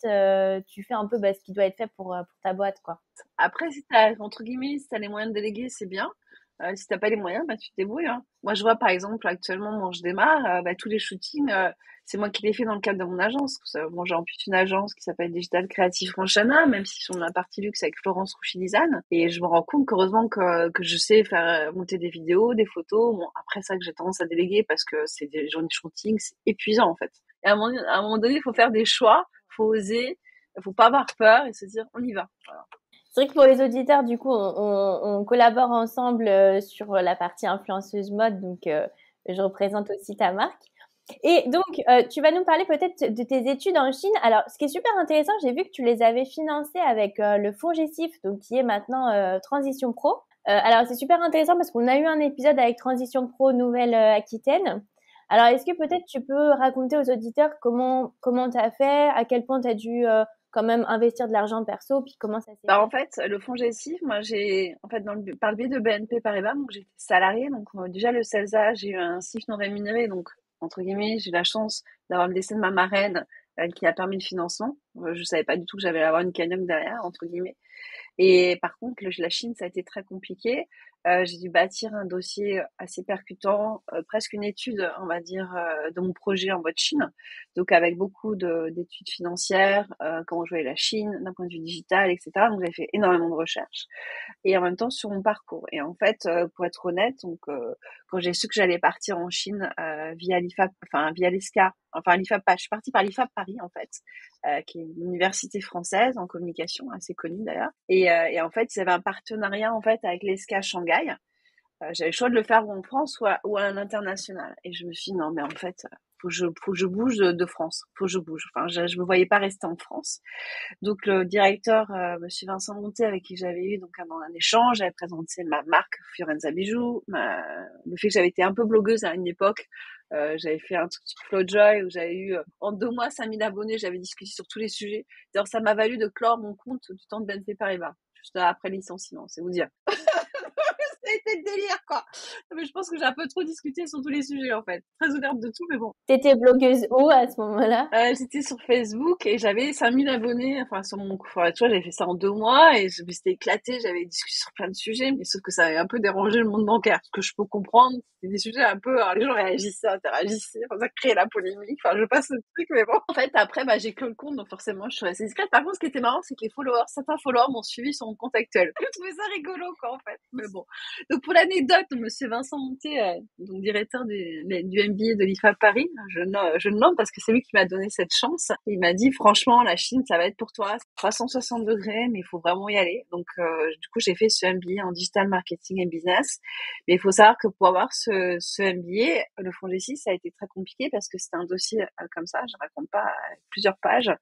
tu fais un peu ce qui doit être fait pour ta boîte, quoi. Après, si t'as, entre guillemets, si t'as les moyens de déléguer, c'est bien. Si t'as pas les moyens, bah, tu te débrouilles, hein. Moi, je vois, par exemple, actuellement, moi, je démarre, tous les shootings, c'est moi qui les fais dans le cadre de mon agence. Bon, j'ai en plus une agence qui s'appelle Digital Creative Franchana, même si sont dans la partie luxe avec Florence Rouchilizane. Et je me rends compte qu'heureusement que je sais faire monter des vidéos, des photos. Bon, après ça, que j'ai tendance à déléguer parce que c'est des journées de shooting, c'est épuisant, en fait. Et à un moment donné, il faut faire des choix, faut oser, faut pas avoir peur et se dire, on y va. Voilà. C'est vrai que pour les auditeurs, du coup, on collabore ensemble sur la partie influenceuse mode, donc je représente aussi ta marque. Et donc, tu vas nous parler peut-être de tes études en Chine. Alors, ce qui est super intéressant, j'ai vu que tu les avais financées avec le fonds GESIF, donc qui est maintenant Transition Pro. Alors, c'est super intéressant parce qu'on a eu un épisode avec Transition Pro Nouvelle-Aquitaine. Alors, est-ce que peut-être tu peux raconter aux auditeurs comment tu as fait, à quel point tu as dû quand même investir de l'argent perso, puis comment ça s'est Bah, fait? en fait, le fonds GESIF, moi, en fait, par le biais de BNP Paribas, donc j'étais salariée, donc déjà le 16A, j'ai eu un CIF non rémunéré, donc entre guillemets, j'ai eu la chance d'avoir le décès de ma marraine qui a permis le financement. Je savais pas du tout que j'allais avoir une cagnotte derrière, entre guillemets. Et par contre, la Chine, ça a été très compliqué. J'ai dû bâtir un dossier assez percutant, presque une étude, on va dire, de mon projet en mode Chine. Donc avec beaucoup d'études financières, comment jouer la Chine d'un point de vue digital, etc. Donc j'ai fait énormément de recherches et en même temps sur mon parcours. Et en fait, pour être honnête, donc quand j'ai su que j'allais partir en Chine via l'IFAP, enfin via l'ESCA, enfin l'IFAP, je suis partie par l'IFAP Paris en fait, qui est une université française en communication assez connue d'ailleurs. Et en fait, ils avaient un partenariat en fait avec l'ESCA Shanghai. J'avais le choix de le faire ou en France ou à l'international. Et je me suis dit non mais en fait, faut que je bouge de France, faut que je bouge. Enfin, je me voyais pas rester en France. Donc le directeur, Monsieur Vincent Monté, avec qui j'avais eu donc un échange, j'avais présenté ma marque Fiorenza Bijoux, le fait que j'avais été un peu blogueuse à une époque. J'avais fait un truc sur Flowjoy où j'avais eu en 2 mois 5000 abonnés, j'avais discuté sur tous les sujets. D'ailleurs, ça m'a valu de clore mon compte du temps de BNP Paribas, juste après le licenciement, c'est vous dire. Ça a été le délire, quoi. Mais je pense que j'ai un peu trop discuté sur tous les sujets, en fait. Très ouverte de tout, mais bon. T'étais blogueuse où à ce moment-là? J'étais sur Facebook et j'avais 5000 abonnés, enfin, sur mon, enfin, tu vois, j'avais fait ça en 2 mois et je m'étais éclatée, j'avais discuté sur plein de sujets, mais sauf que ça avait un peu dérangé le monde bancaire, ce que je peux comprendre. C'était des sujets un peu, alors les gens réagissaient, interagissaient, enfin, ça créait la polémique, enfin, je passe le truc, mais bon. En fait, après, j'ai clos le compte, donc forcément, je suis assez discrète. Par contre, ce qui était marrant, c'est que certains followers m'ont suivi sur mon compte actuel. Je trouvais ça rigolo, quoi, en fait. Mais bon. Donc pour l'anecdote, Monsieur Vincent Monté, donc directeur du MBA de l'IFA Paris, je le nomme parce que c'est lui qui m'a donné cette chance. Il m'a dit franchement, la Chine, ça va être pour toi, 360 degrés, mais il faut vraiment y aller. Donc du coup, j'ai fait ce MBA en digital marketing et business. Mais il faut savoir que pour avoir ce MBA, le fonds G6, ça a été très compliqué parce que c'était un dossier comme ça, je raconte pas, plusieurs pages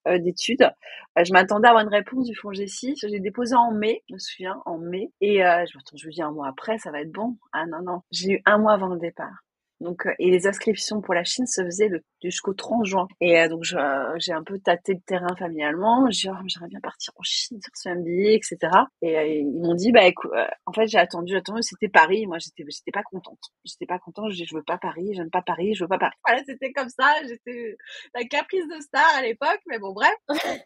d'études. Je m'attendais à avoir une réponse du fonds G6. J'ai déposé en mai, je me souviens, en mai. Et je me dis un mois après, ça va être bon. Ah non, non. J'ai eu un mois avant le départ. Donc, et les inscriptions pour la Chine se faisaient jusqu'au 30 juin. Et donc, j'ai un peu tâté le terrain familialement. J'ai dit, oh, j'aimerais bien partir en Chine, faire ce MBA, etc. Et ils m'ont dit, écoute, en fait, j'ai attendu, c'était Paris. Moi, j'étais pas contente. J'étais pas contente. Je dis, je veux pas Paris, j'aime pas Paris, je veux pas Paris. Voilà, c'était comme ça. J'étais la caprice de star à l'époque. Mais bon, bref.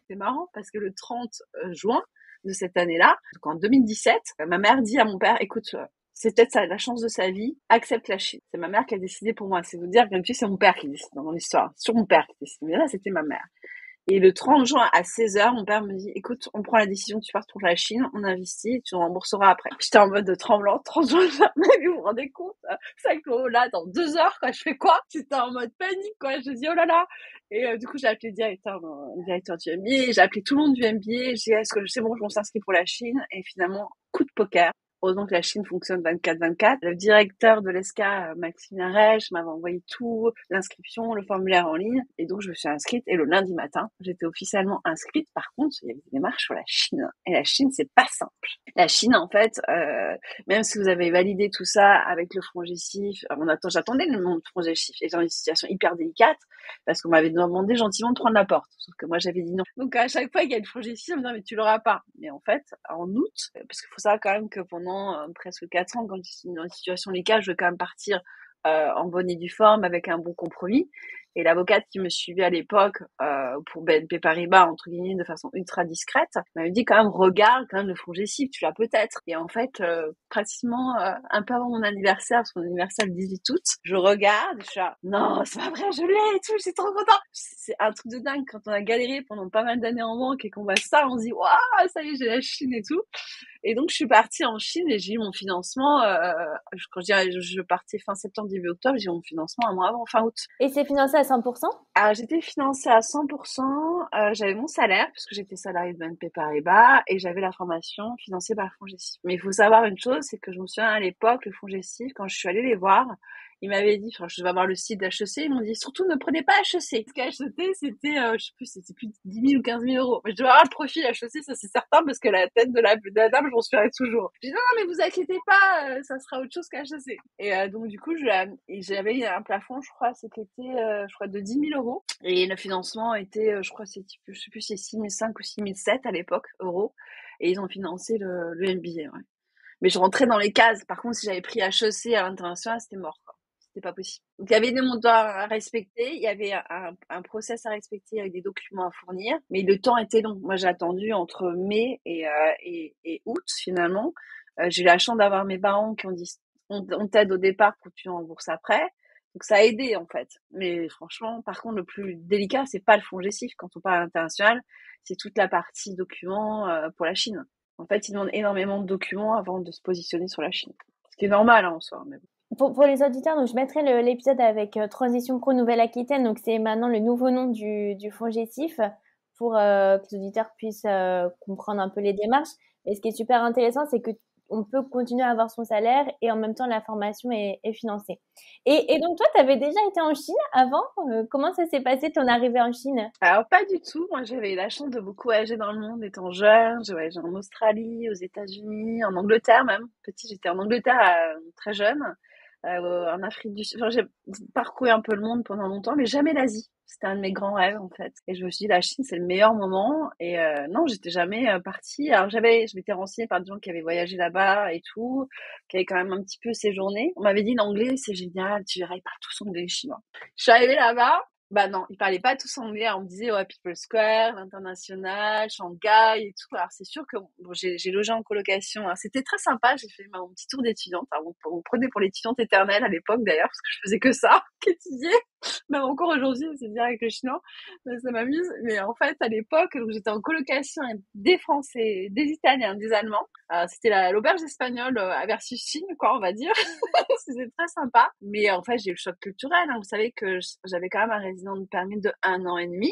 C'est marrant parce que le 30 juin de cette année-là, donc en 2017, ma mère dit à mon père, écoute, c'est peut-être ça, la chance de sa vie, accepte la Chine. C'est ma mère qui a décidé pour moi. C'est vous dire que c'est mon père qui décide dans mon histoire. C'est sur mon père qui décide. Mais là, c'était ma mère. Et le 30 juin à 16h, mon père me dit, écoute, on prend la décision, tu pars pour la Chine, on investit, et tu nous rembourseras après. J'étais en mode tremblant, 30 juin, mais vous vous rendez compte, 5 euros là, dans 2 heures, quoi, je fais quoi? J'étais en mode panique, quoi, je dis, oh là là. Et du coup, j'ai appelé le directeur du MBA, j'ai appelé tout le monde du MBA, j'ai dit, est-ce que c'est bon, je m'en s'inscrit pour la Chine? Et finalement, coup de poker. Heureusement que la Chine fonctionne 24/24. Le directeur de l'ESCA, Maxime Arèche, m'avait envoyé tout, l'inscription, le formulaire en ligne. Et donc, je me suis inscrite. Et le lundi matin, j'étais officiellement inscrite. Par contre, il y avait des démarches sur la Chine. Et la Chine, c'est pas simple. La Chine, en fait, même si vous avez validé tout ça avec le fonds GESIF, j'attendais le fonds GESIF. Et dans une situation hyper délicate, parce qu'on m'avait demandé gentiment de prendre la porte. Sauf que moi, j'avais dit non. Donc, à chaque fois qu'il y a le fonds GESIF, on me dit, mais tu l'auras pas. Mais en fait, en août, parce qu'il faut savoir quand même que pendant pendant presque 4 ans, quand je suis dans une situation délicate, je veux quand même partir en bonne et due forme avec un bon compromis. Et l'avocate qui me suivait à l'époque pour BNP Paribas, entre guillemets, de façon ultra discrète, m'avait dit quand même, regarde quand même le FONGECIF, tu l'as peut-être. Et en fait, pratiquement un peu avant mon anniversaire, parce que mon anniversaire le 18 août, je regarde, je suis là, non, c'est pas vrai, je l'ai et tout, je suis trop contente. C'est un truc de dingue quand on a galéré pendant pas mal d'années en banque et qu'on voit ça, on se dit, waouh, ça y est, j'ai la Chine et tout. Et donc, je suis partie en Chine et j'ai eu mon financement, quand je partais fin septembre, début octobre, j'ai eu mon financement un mois avant, fin août. Et c'est financé à 100%? Alors, j'étais financée à 100%, j'avais mon salaire, puisque j'étais salariée de BNP Paribas, et j'avais la formation financée par le FONGECIF. Mais il faut savoir une chose, c'est que je me souviens à l'époque, le FONGECIF, quand je suis allée les voir, ils m'avaient dit, enfin, je vais avoir le site d'HEC, ils m'ont dit, surtout ne prenez pas HEC. Parce qu'HEC, c'était, je sais plus, c'était plus de 10 000 ou 15 000 euros. Mais je devais avoir le profil HEC, ça c'est certain, parce que la tête de la dame, je m'en souviens toujours. Je dis, non, non, mais vous inquiétez pas, ça sera autre chose qu'HEC. Et donc, du coup, j'avais un plafond, je crois, c'était, je crois, de 10 000 euros. Et le financement était, je crois, je sais plus si c'est 6 500 ou 6 700 à l'époque, euros. Et ils ont financé le MBA, ouais. Mais je rentrais dans les cases. Par contre, si j'avais pris HEC à l'international, c'était mort, quoi. C'était pas possible. Donc, il y avait des montants à respecter, il y avait un process à respecter avec des documents à fournir, mais le temps était long. Moi, j'ai attendu entre mai et août, finalement. J'ai eu la chance d'avoir mes parents qui ont dit, on t'aide au départ pour que tu rembourses après. Donc, ça a aidé, en fait. Mais franchement, par contre, le plus délicat, c'est pas le FONGECIF quand on parle à l'international, c'est toute la partie documents pour la Chine. En fait, ils demandent énormément de documents avant de se positionner sur la Chine. Ce qui est normal, hein, en soi. Mais bon. Pour les auditeurs, donc je mettrai l'épisode avec Transition Pro Nouvelle-Aquitaine, donc c'est maintenant le nouveau nom du FONGECIF, pour que les auditeurs puissent comprendre un peu les démarches. Et ce qui est super intéressant, c'est que on peut continuer à avoir son salaire et en même temps la formation est financée. Et donc toi, tu avais déjà été en Chine avant? Comment ça s'est passé ton arrivée en Chine? Alors, pas du tout. Moi, j'avais eu la chance de beaucoup voyager dans le monde étant jeune. J'ai voyagé en Australie, aux États-Unis, en Angleterre même. Petit, j'étais en Angleterre très jeune, en Afrique du Sud. Enfin, j'ai parcouru un peu le monde pendant longtemps, mais jamais l'Asie. C'était un de mes grands rêves, en fait. Et je me suis dit, la Chine, c'est le meilleur moment. Et non, j'étais jamais partie. Alors, je m'étais renseignée par des gens qui avaient voyagé là-bas et tout, qui avaient quand même un petit peu séjourné. On m'avait dit, l'anglais, c'est génial. Tu verras, ils parlent tous anglais, les Chinois. Je suis arrivée là-bas. Bah non, ils parlaient pas tous anglais. On me disait, ouais, People Square, l'international, Shanghai et tout. Alors c'est sûr que bon, j'ai logé en colocation, hein. C'était très sympa. J'ai fait mon petit tour d'étudiante. Alors, on me prenait pour l'étudiante éternelle à l'époque d'ailleurs, parce que je faisais que ça, qu'étudier. Même encore aujourd'hui, c'est dire avec le chinois. Ça m'amuse. Mais en fait, à l'époque, donc j'étais en colocation avec des Français, des Italiens, des Allemands. C'était l'auberge espagnole versus Chine, quoi, on va dire. C'était très sympa. Mais en fait, j'ai eu le choc culturel, hein. Vous savez que j'avais quand même un résident de permis de 1 an et demi.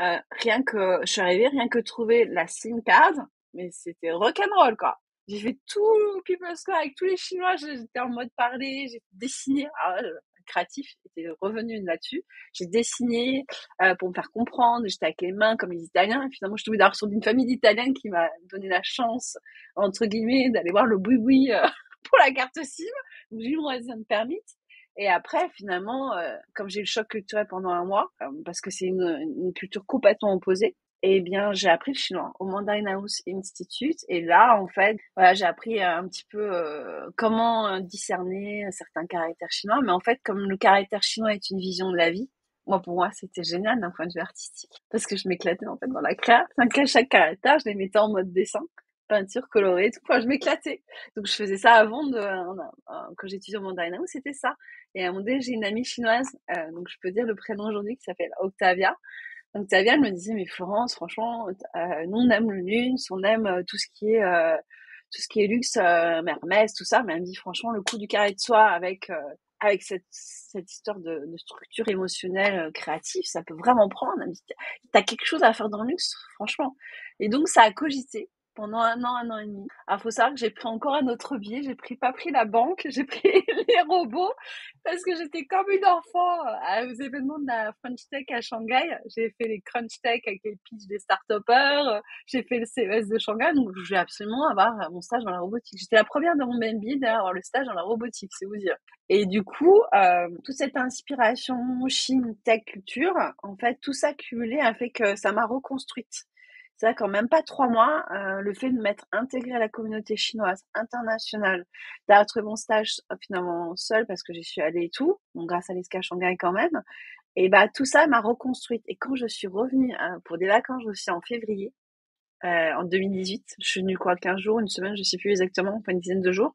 Je suis arrivée, rien que trouver la SIM card, mais c'était rock'n'roll, quoi. J'ai fait tout People Square avec tous les Chinois, j'étais en mode parler, j'ai dessiné. Alors là, créatif était revenu là-dessus. J'ai dessiné pour me faire comprendre, j'étais avec les mains comme les Italiens. Et finalement, je suis tombée dans d'une famille d'Italiens qui m'a donné la chance, entre guillemets, d'aller voir le boui-boui pour la carte SIM. Donc, j'ai eu mon résident de permis. Et après, finalement, comme j'ai eu le choc culturel pendant un mois, parce que c'est une culture complètement opposée, eh bien, j'ai appris le chinois au Mandarin House Institute. Et là, en fait, voilà, j'ai appris un petit peu comment discerner certains caractères chinois. Mais en fait, comme le caractère chinois est une vision de la vie, pour moi, c'était génial d'un point de vue artistique. Parce que je m'éclatais, en fait, dans la créa. Chaque caractère, je les mettais en mode dessin, peinture colorée, tout. Enfin, je m'éclatais. Donc, je faisais ça avant quand j'étudiais au Mandarin House, c'était ça. Et à un moment donné, j'ai une amie chinoise, donc je peux dire le prénom aujourd'hui, qui s'appelle Octavia. Donc Octavia, elle me disait, mais Florence, franchement, nous on aime le luxe, on aime tout ce qui est luxe, Hermès, tout ça, mais elle me dit, franchement, le coup du carré de soie avec cette histoire de structure émotionnelle créative, ça peut vraiment prendre. Elle me dit, t'as quelque chose à faire dans le luxe, franchement. Et donc ça a cogité pendant 1 an et demi. Alors, faut savoir que j'ai pris encore un autre biais. Pas pris la banque, j'ai pris les robots parce que j'étais comme une enfant aux événements de la French Tech à Shanghai. J'ai fait les Crunch Tech avec les pitchs des start-upers. J'ai fait le CES de Shanghai. Donc, je vais absolument avoir mon stage dans la robotique. J'étais la première de mon MBA d'ailleurs à avoir le stage dans la robotique, c'est vous dire. Et du coup, toute cette inspiration Chine, tech, culture, en fait, tout ça cumulé a fait que ça m'a reconstruite. C'est-à-dire qu'en même pas 3 mois, le fait de m'être intégrée à la communauté chinoise internationale, d'avoir trouvé mon stage finalement seule parce que j'y suis allée et tout, bon, grâce à l'ESCA Shanghai quand même, et bah tout ça m'a reconstruite. Et quand je suis revenue pour des vacances aussi en février, en 2018, je suis venue quoi, 15 jours, une semaine, je sais plus exactement, enfin une dizaine de jours.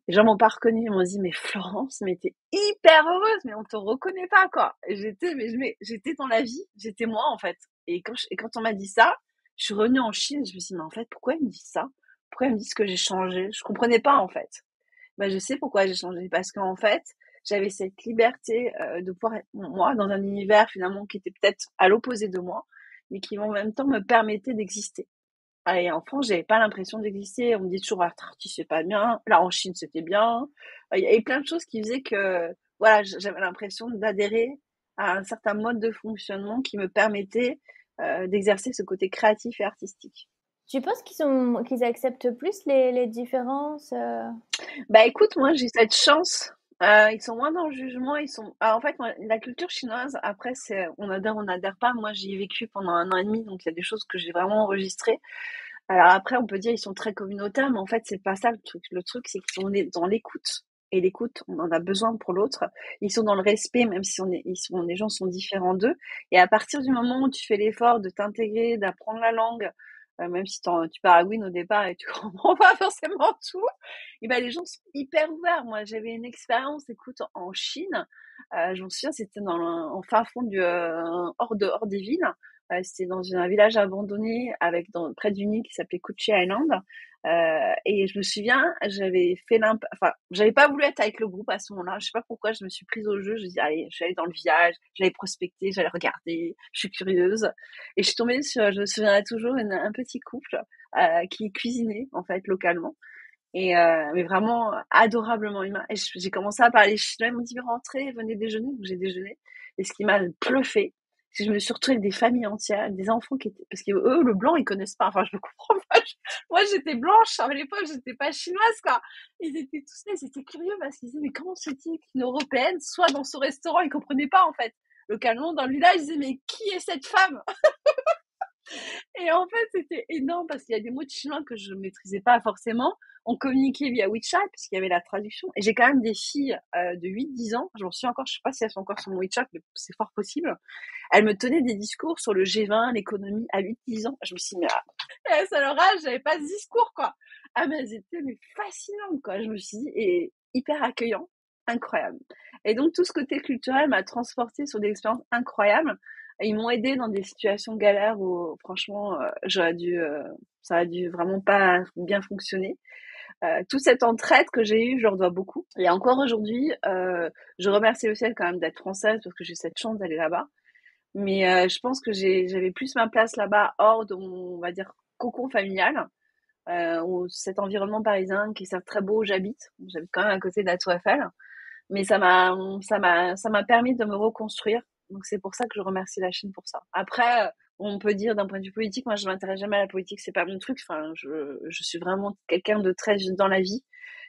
Les gens m'ont pas reconnue, ils m'ont dit mais Florence, mais t'es hyper heureuse, mais on te reconnaît pas quoi. Et j'étais dans la vie, j'étais moi en fait. Et quand on m'a dit ça, je suis revenue en Chine, je me suis dit mais en fait pourquoi ils me disent ça? Pourquoi ils me disent que j'ai changé? Je comprenais pas en fait. Bah je sais pourquoi j'ai changé parce qu'en fait j'avais cette liberté de pouvoir être moi dans un univers finalement qui était peut-être à l'opposé de moi, mais qui en même temps me permettait d'exister. Ah, et en France, j'avais pas l'impression d'exister. On me dit toujours, ah, tu sais pas bien. Là, en Chine, c'était bien. Il y avait plein de choses qui faisaient que, voilà, j'avais l'impression d'adhérer à un certain mode de fonctionnement qui me permettait d'exercer ce côté créatif et artistique. Tu penses qu'ils acceptent plus les différences Bah écoute, moi j'ai cette chance. Ils sont moins dans le jugement. En fait, moi, la culture chinoise, après, on adhère pas. Moi, j'y ai vécu pendant 1 an et demi, donc il y a des choses que j'ai vraiment enregistrées. Alors après, on peut dire ils sont très communautaires, mais en fait, c'est pas ça le truc. Le truc, c'est qu'ils sont dans l'écoute. Et l'écoute, on en a besoin pour l'autre. Ils sont dans le respect, même si les gens sont différents d'eux. Et à partir du moment où tu fais l'effort de t'intégrer, d'apprendre la langue, même si tu paragouines au départ et tu comprends pas forcément tout, et ben les gens sont hyper ouverts. Moi, j'avais une expérience, écoute, en Chine. Je me souviens, c'était en fin fond hors des villes. C'était dans un village abandonné près d'une île qui s'appelait Kuchi Island. Et je me souviens, j'avais pas voulu être avec le groupe à ce moment-là. Je sais pas pourquoi, je me suis prise au jeu. Je dis, allez, je suis allée dans le village, j'allais prospecter, j'allais regarder, je suis curieuse. Et je suis tombée je me souviendrai toujours, un petit couple qui cuisinait, en fait, localement. Mais vraiment adorablement humain. Et j'ai commencé à parler chinois. Ils m'ont dit, rentrez, venez déjeuner. Donc j'ai déjeuné. Et ce qui m'a bluffé, c'est que je me suis retrouvée avec des familles entières, des enfants parce que eux, le blanc, ils connaissent pas. Enfin, je le comprends pas. Moi, j'étais blanche. À l'époque, j'étais pas chinoise, quoi. Ils étaient tous là, ils étaient curieux parce qu'ils disaient, mais comment se dit qu'une européenne soit dans ce restaurant? Ils comprenaient pas, en fait. Localement, dans le village, ils disaient, mais qui est cette femme? Et en fait, c'était énorme parce qu'il y a des mots de chinois que je ne maîtrisais pas forcément. On communiquait via WeChat puisqu'il y avait la traduction. Et j'ai quand même des filles de 8-10 ans. Je m'en suis encore, je sais pas si elles sont encore sur mon WeChat, mais c'est fort possible. Elles me tenaient des discours sur le G20, l'économie à 8-10 ans. Je me suis dit, mais à leur âge, j'avais pas ce discours, quoi. Ah, mais elles étaient mais fascinantes, quoi. Je me suis dit, et hyper accueillant, incroyable. Et donc, tout ce côté culturel m'a transportée sur des expériences incroyables. Et ils m'ont aidé dans des situations galères où, franchement, ça a dû vraiment pas bien fonctionner. Toute cette entraide que j'ai eue, je leur dois beaucoup. Et encore aujourd'hui, je remercie le ciel quand même d'être française parce que j'ai cette chance d'aller là-bas. Mais je pense que j'avais plus ma place là-bas hors de mon, on va dire, cocon familial, ou cet environnement parisien qui est certes très beau où j'habite. J'habite quand même à côté de la Tour Eiffel. Mais ça m'a permis de me reconstruire. Donc c'est pour ça que je remercie la Chine pour ça. Après, on peut dire d'un point de vue politique, moi je m'intéresse jamais à la politique, c'est pas mon truc. Enfin, je suis vraiment quelqu'un de très dans la vie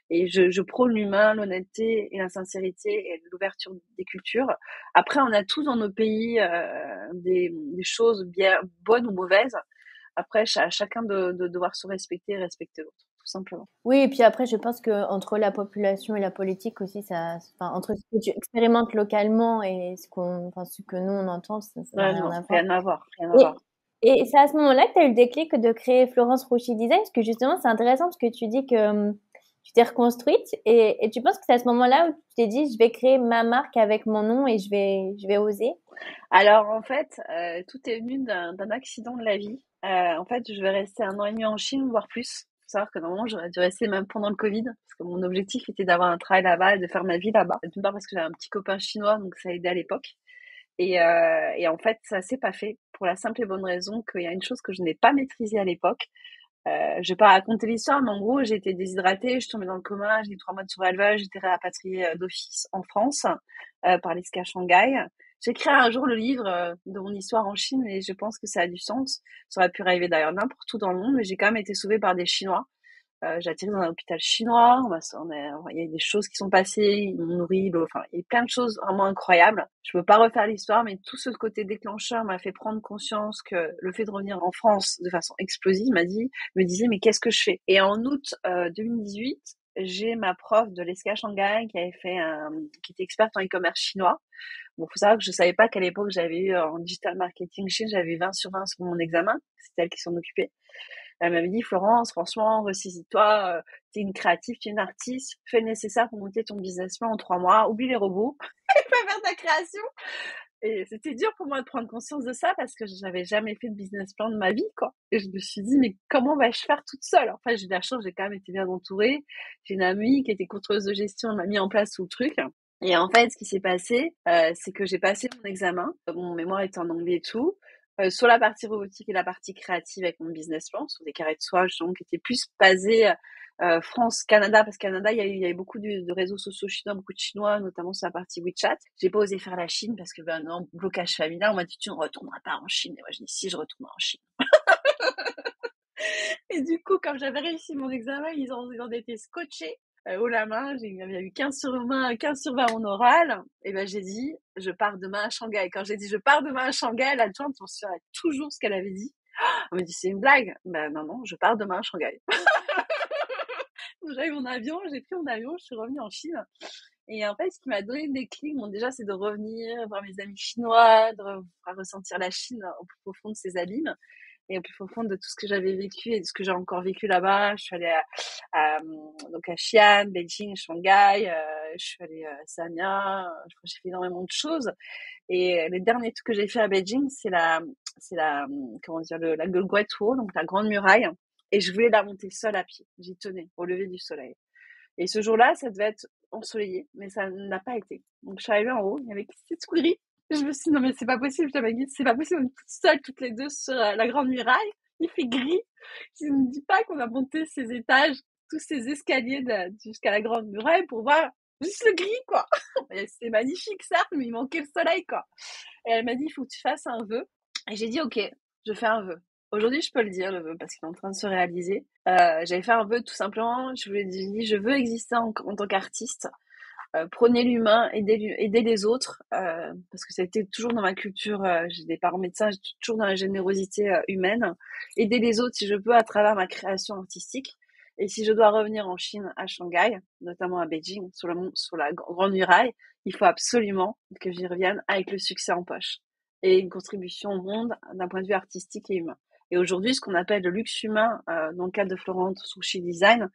et je prône l'humain, l'honnêteté et la sincérité et l'ouverture des cultures. Après, on a tous dans nos pays des choses bien bonnes ou mauvaises. Après, à chacun de devoir se respecter et respecter l'autre, tout simplement. Oui, et puis après, je pense que entre la population et la politique aussi, entre ce que tu expérimentes localement et ce que nous on entend, ça n'a Ouais, rien non, à voir. rien à voir, rien à voir. Et c'est à ce moment-là que tu as eu le déclic de créer Florence Rouchy Design, parce que justement, c'est intéressant parce que tu dis que tu t'es reconstruite et tu penses que c'est à ce moment-là où tu t'es dit, je vais créer ma marque avec mon nom et je vais oser. Alors en fait, tout est venu d'un accident de la vie. En fait, je vais rester 1 an et demi en Chine, voire plus. Faut savoir que normalement, j'aurais dû rester même pendant le Covid, parce que mon objectif était d'avoir un travail là-bas et de faire ma vie là-bas. D'une part parce que j'avais un petit copain chinois, donc ça a aidé à l'époque. Et en fait, ça s'est pas fait pour la simple et bonne raison qu'il y a une chose que je n'ai pas maîtrisée à l'époque. Je vais pas raconter l'histoire, mais en gros, j'ai été déshydratée, je suis tombée dans le coma, j'ai eu 3 mois de surélevage, j'ai été rapatriée d'office en France par l'ESCA Shanghai. J'écris un jour le livre de mon histoire en Chine et je pense que ça a du sens. Ça aurait pu arriver d'ailleurs n'importe où dans le monde, mais j'ai quand même été sauvée par des Chinois J'ai atterri dans un hôpital chinois. Il y a des choses qui sont passées. Ils m'ont nourri. Enfin, il y a plein de choses vraiment incroyables. Je peux pas refaire l'histoire, mais tout ce côté déclencheur m'a fait prendre conscience que le fait de revenir en France de façon explosive me disait, mais qu'est-ce que je fais? Et en août 2018, j'ai ma prof de l'ESCA Shanghai qui était experte en e-commerce chinois. Bon, faut savoir que je savais pas qu'à l'époque, j'avais eu en digital marketing Chine, j'avais eu 20 sur 20 sur mon examen. C'était elle qui s'en occupait. Elle m'avait dit, Florence, franchement, ressaisis-toi, t'es une créative, t'es une artiste, fais le nécessaire pour monter ton business plan en 3 mois, oublie les robots, et pas faire ta création. Et c'était dur pour moi de prendre conscience de ça parce que j'avais jamais fait de business plan de ma vie, quoi. Et je me suis dit, mais comment vais-je faire toute seule? Enfin, j'ai eu la chance, j'ai quand même été bien entourée. J'ai une amie qui était contrôleuse de gestion, elle m'a mis en place tout le truc. Et en fait, ce qui s'est passé, c'est que j'ai passé mon examen. Mon mémoire était en anglais et tout. Sur la partie robotique et la partie créative avec mon business plan, sur des carrés de soie, justement, qui étaient plus basés France-Canada, parce que Canada, il y avait beaucoup de réseaux sociaux chinois, beaucoup de Chinois, notamment sur la partie WeChat. J'ai pas osé faire la Chine parce que, non, blocage familial, on m'a dit, tu ne retourneras pas en Chine. Et moi, je dis, si, je retournerai en Chine. Et du coup, quand j'avais réussi mon examen, ils ont été scotchés haut la main. Il y a eu 15 sur 20, 15 sur 20 en oral. Et ben, j'ai dit, je pars demain à Shanghai. Quand j'ai dit, je pars demain à Shanghai, l'adjointe, on se souviendrait toujours ce qu'elle avait dit. On me dit, c'est une blague. Ben, non, je pars demain à Shanghai. Donc, j'ai pris mon avion, je suis revenue en Chine. Et en fait, ce qui m'a donné le déclic, bon, déjà, c'est de revenir voir mes amis chinois, ressentir la Chine au plus profond de ses abîmes et au plus profond de tout ce que j'avais vécu et de ce que j'ai encore vécu là-bas. Je suis allée donc à Xi'an, Beijing, Shanghai, je suis allée à Sanya, j'ai fait énormément de choses. Et les derniers trucs que j'ai fait à Beijing, comment dire, la Great Wall, donc la Grande Muraille. Et je voulais la monter seule à pied. J'y tenais au lever du soleil. Et ce jour-là, ça devait être ensoleillé, mais ça n'a pas été. Donc je suis arrivée en haut, il y avait c'était tout gris. Et je me suis dit, non mais c'est pas possible, je t'avais dit, c'est pas possible, on est toutes seules, toutes les deux sur la Grande Muraille. Il fait gris. Je ne me dis pas qu'on a monté ces étages, tous ces escaliers jusqu'à la Grande Muraille pour voir juste le gris, quoi. C'est magnifique, certes, mais il manquait le soleil, quoi. Et elle m'a dit, il faut que tu fasses un vœu. Et j'ai dit, ok, je fais un vœu. Aujourd'hui, je peux le dire, le vœu, parce qu'il est en train de se réaliser. J'avais fait un vœu tout simplement. Je lui ai dit, je veux exister en tant qu'artiste. Prenez l'humain, aidez les autres, parce que ça a été toujours dans ma culture. J'ai des parents médecins, j'ai toujours dans la générosité humaine. Aider les autres si je peux à travers ma création artistique. Et si je dois revenir en Chine, à Shanghai, notamment à Beijing, sur la Grande Muraille, il faut absolument que j'y revienne avec le succès en poche et une contribution au monde d'un point de vue artistique et humain. Et aujourd'hui, ce qu'on appelle le luxe humain dans le cadre de Florence Sushi Design,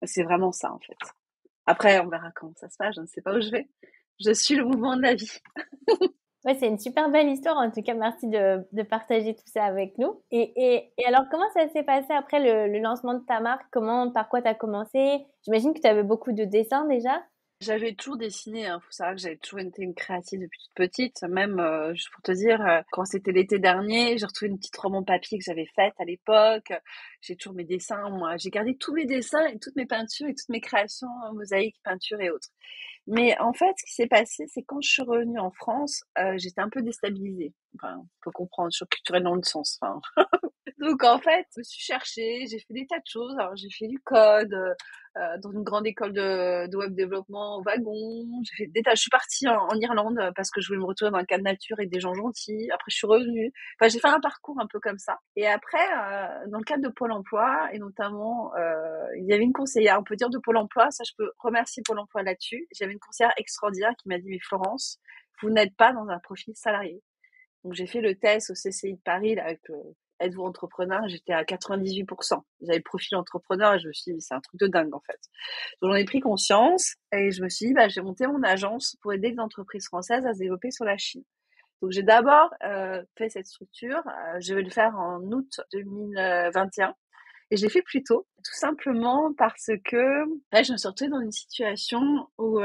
c'est vraiment ça en fait. Après, on verra comment ça se passe, je ne sais pas où je vais. Je suis le mouvement de la vie. Ouais, c'est une super belle histoire. En tout cas, merci de partager tout ça avec nous. Et alors, comment ça s'est passé après le lancement de ta marque? Par quoi tu as commencé? J'imagine que tu avais beaucoup de dessins déjà. J'avais toujours dessiné, faut savoir que j'avais toujours été une créative depuis toute petite. Même, juste pour te dire, quand c'était l'été dernier, j'ai retrouvé une petite robe en papier que j'avais faite à l'époque. J'ai toujours mes dessins, moi. J'ai gardé tous mes dessins et toutes mes peintures et toutes mes créations, mosaïques, peintures et autres. Mais en fait, ce qui s'est passé, c'est quand je suis revenue en France, j'étais un peu déstabilisée. Enfin, faut comprendre, choc culturel dans le sens. Enfin, donc en fait, je me suis cherchée, j'ai fait des tas de choses. Alors j'ai fait du code dans une grande école de web développement au wagon. J'ai fait des tas. Je suis partie en Irlande parce que je voulais me retrouver dans un cadre nature et des gens gentils. Après je suis revenue. Enfin j'ai fait un parcours un peu comme ça. Et après, dans le cadre de Pôle Emploi et notamment, il y avait une conseillère, on peut dire de Pôle Emploi. Ça je peux remercier Pôle Emploi là-dessus. J'avais une conseillère extraordinaire qui m'a dit mais Florence, vous n'êtes pas dans un profil salarié. Donc j'ai fait le test au CCI de Paris là, avec Êtes-vous entrepreneur? J'étais à 98%. J'avais le profil entrepreneur et je me suis dit, c'est un truc de dingue en fait. Donc j'en ai pris conscience et je me suis dit, j'ai monté mon agence pour aider les entreprises françaises à se développer sur la Chine. Donc j'ai d'abord fait cette structure. Je vais le faire en août 2021. Et je l'ai fait plus tôt, tout simplement parce que là, je me suis retrouvée dans une situation où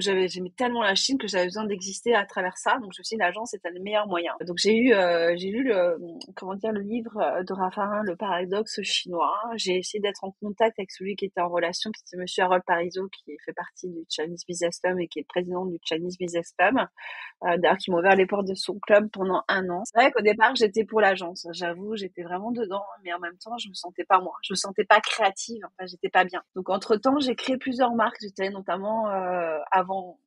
j'aimais tellement la Chine que j'avais besoin d'exister à travers ça. Donc je me suis dit, l'agence est un des meilleurs moyens. Donc j'ai lu le livre de Raffarin, Le paradoxe chinois. J'ai essayé d'être en contact avec celui qui était en relation, qui était Monsieur Harold Parizeau, qui fait partie du Chinese Business Club et qui est le président du Chinese Business Club. D'ailleurs, qui m'a ouvert les portes de son club pendant 1 an. C'est vrai qu'au départ, j'étais pour l'agence. J'avoue, j'étais vraiment dedans, mais en même temps, je me sentais pas pas moi. Je me sentais pas créative. Enfin, j'étais pas bien. Donc, entre-temps, j'ai créé plusieurs marques. J'étais notamment, avant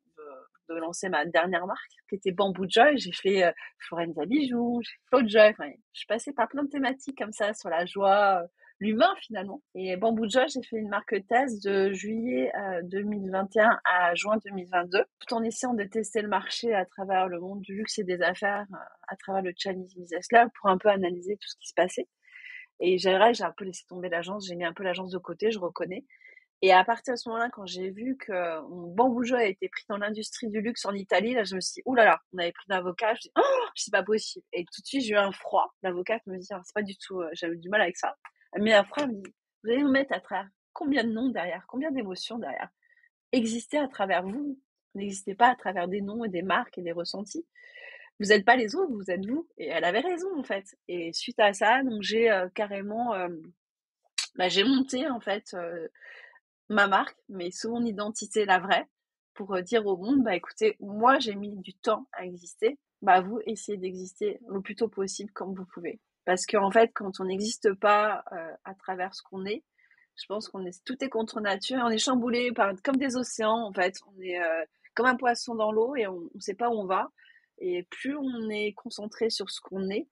de lancer ma dernière marque, qui était Bamboo Joy. J'ai fait Florenza Bijoux, j'ai fait Flow Joy. Enfin, je suis passée par plein de thématiques comme ça, sur la joie, l'humain finalement. Et Bamboo Joy, j'ai fait une marque test de juillet 2021 à juin 2022, tout en essayant de tester le marché à travers le monde du luxe et des affaires, à travers le Chinese Business Lab, pour un peu analyser tout ce qui se passait. Et j'ai un peu laissé tomber l'agence, j'ai mis un peu l'agence de côté, je reconnais. Et à partir de ce moment-là, quand j'ai vu que mon Bamboo Joy a été pris dans l'industrie du luxe en Italie, là, je me suis dit, ouh là là, on avait pris l'avocat. Je dis, oh, c'est pas possible. Et tout de suite, j'ai eu un froid. L'avocate me dit, ah, c'est pas du tout, j'avais du mal avec ça. Elle me met un froid, elle me dit, vous allez nous mettre à travers combien de noms derrière, combien d'émotions derrière. Existez à travers vous. N'existez pas à travers des noms et des marques et des ressentis. Vous n'êtes pas les autres, vous êtes vous. Et elle avait raison, en fait. Et suite à ça, donc j'ai carrément, j'ai monté, en fait, ma marque, mais sous mon identité, la vraie, pour dire au monde, bah écoutez, moi j'ai mis du temps à exister, bah vous essayez d'exister le plus tôt possible comme vous pouvez. Parce qu'en fait, quand on n'existe pas à travers ce qu'on est, je pense tout est contre nature, et on est chamboulé par comme des océans en fait, on est comme un poisson dans l'eau et on ne sait pas où on va. Et plus on est concentré sur ce qu'on est,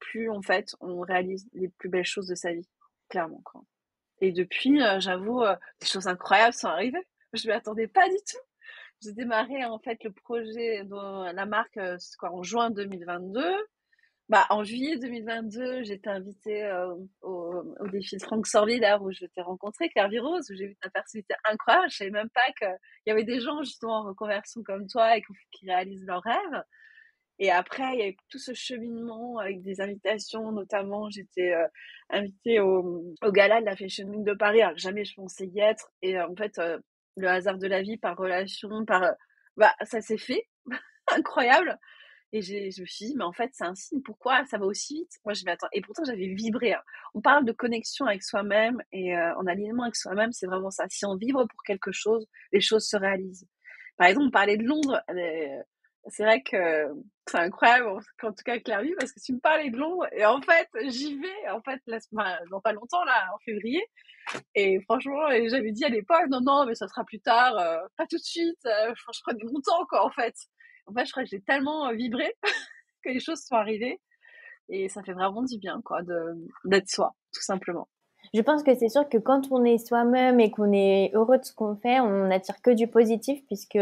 plus en fait on réalise les plus belles choses de sa vie, clairement quoi. Et depuis, j'avoue, des choses incroyables sont arrivées. Je m'y attendais pas du tout. J'ai démarré en fait le projet de la marque, c'est quoi, en juin 2022. Bah, en juillet 2022, j'étais invitée au défi de Franck Sorviller où je t'ai rencontré, Claire Virose, où j'ai vu ta personnalité incroyable. Je savais même pas qu'il y avait des gens justement en reconversion comme toi et qui réalisent leurs rêves. Et après, il y a eu tout ce cheminement avec des invitations, notamment j'étais invitée au gala de la Fashion Week de Paris, alors que jamais je pensais y être. Et en fait, le hasard de la vie, par relation, ça s'est fait, incroyable. Et je me suis dit, mais en fait, c'est un signe, pourquoi ça va aussi vite? Moi, je vais attendre. Et pourtant, j'avais vibré, hein. On parle de connexion avec soi-même et en alignement avec soi-même, c'est vraiment ça. Si on vibre pour quelque chose, les choses se réalisent. Par exemple, on parlait de Londres. C'est vrai que c'est incroyable, en tout cas Clairvy, parce que tu me parlais de Londres et en fait, j'y vais, en fait, dans pas longtemps, là, en février. Et franchement, j'avais dit à l'époque, non, non, mais ça sera plus tard, pas tout de suite, je prenais mon temps, quoi, en fait. En fait, je crois que j'ai tellement vibré que les choses sont arrivées et ça fait vraiment du bien, quoi, d'être soi, tout simplement. Je pense que c'est sûr que quand on est soi-même et qu'on est heureux de ce qu'on fait, on n'attire que du positif puisque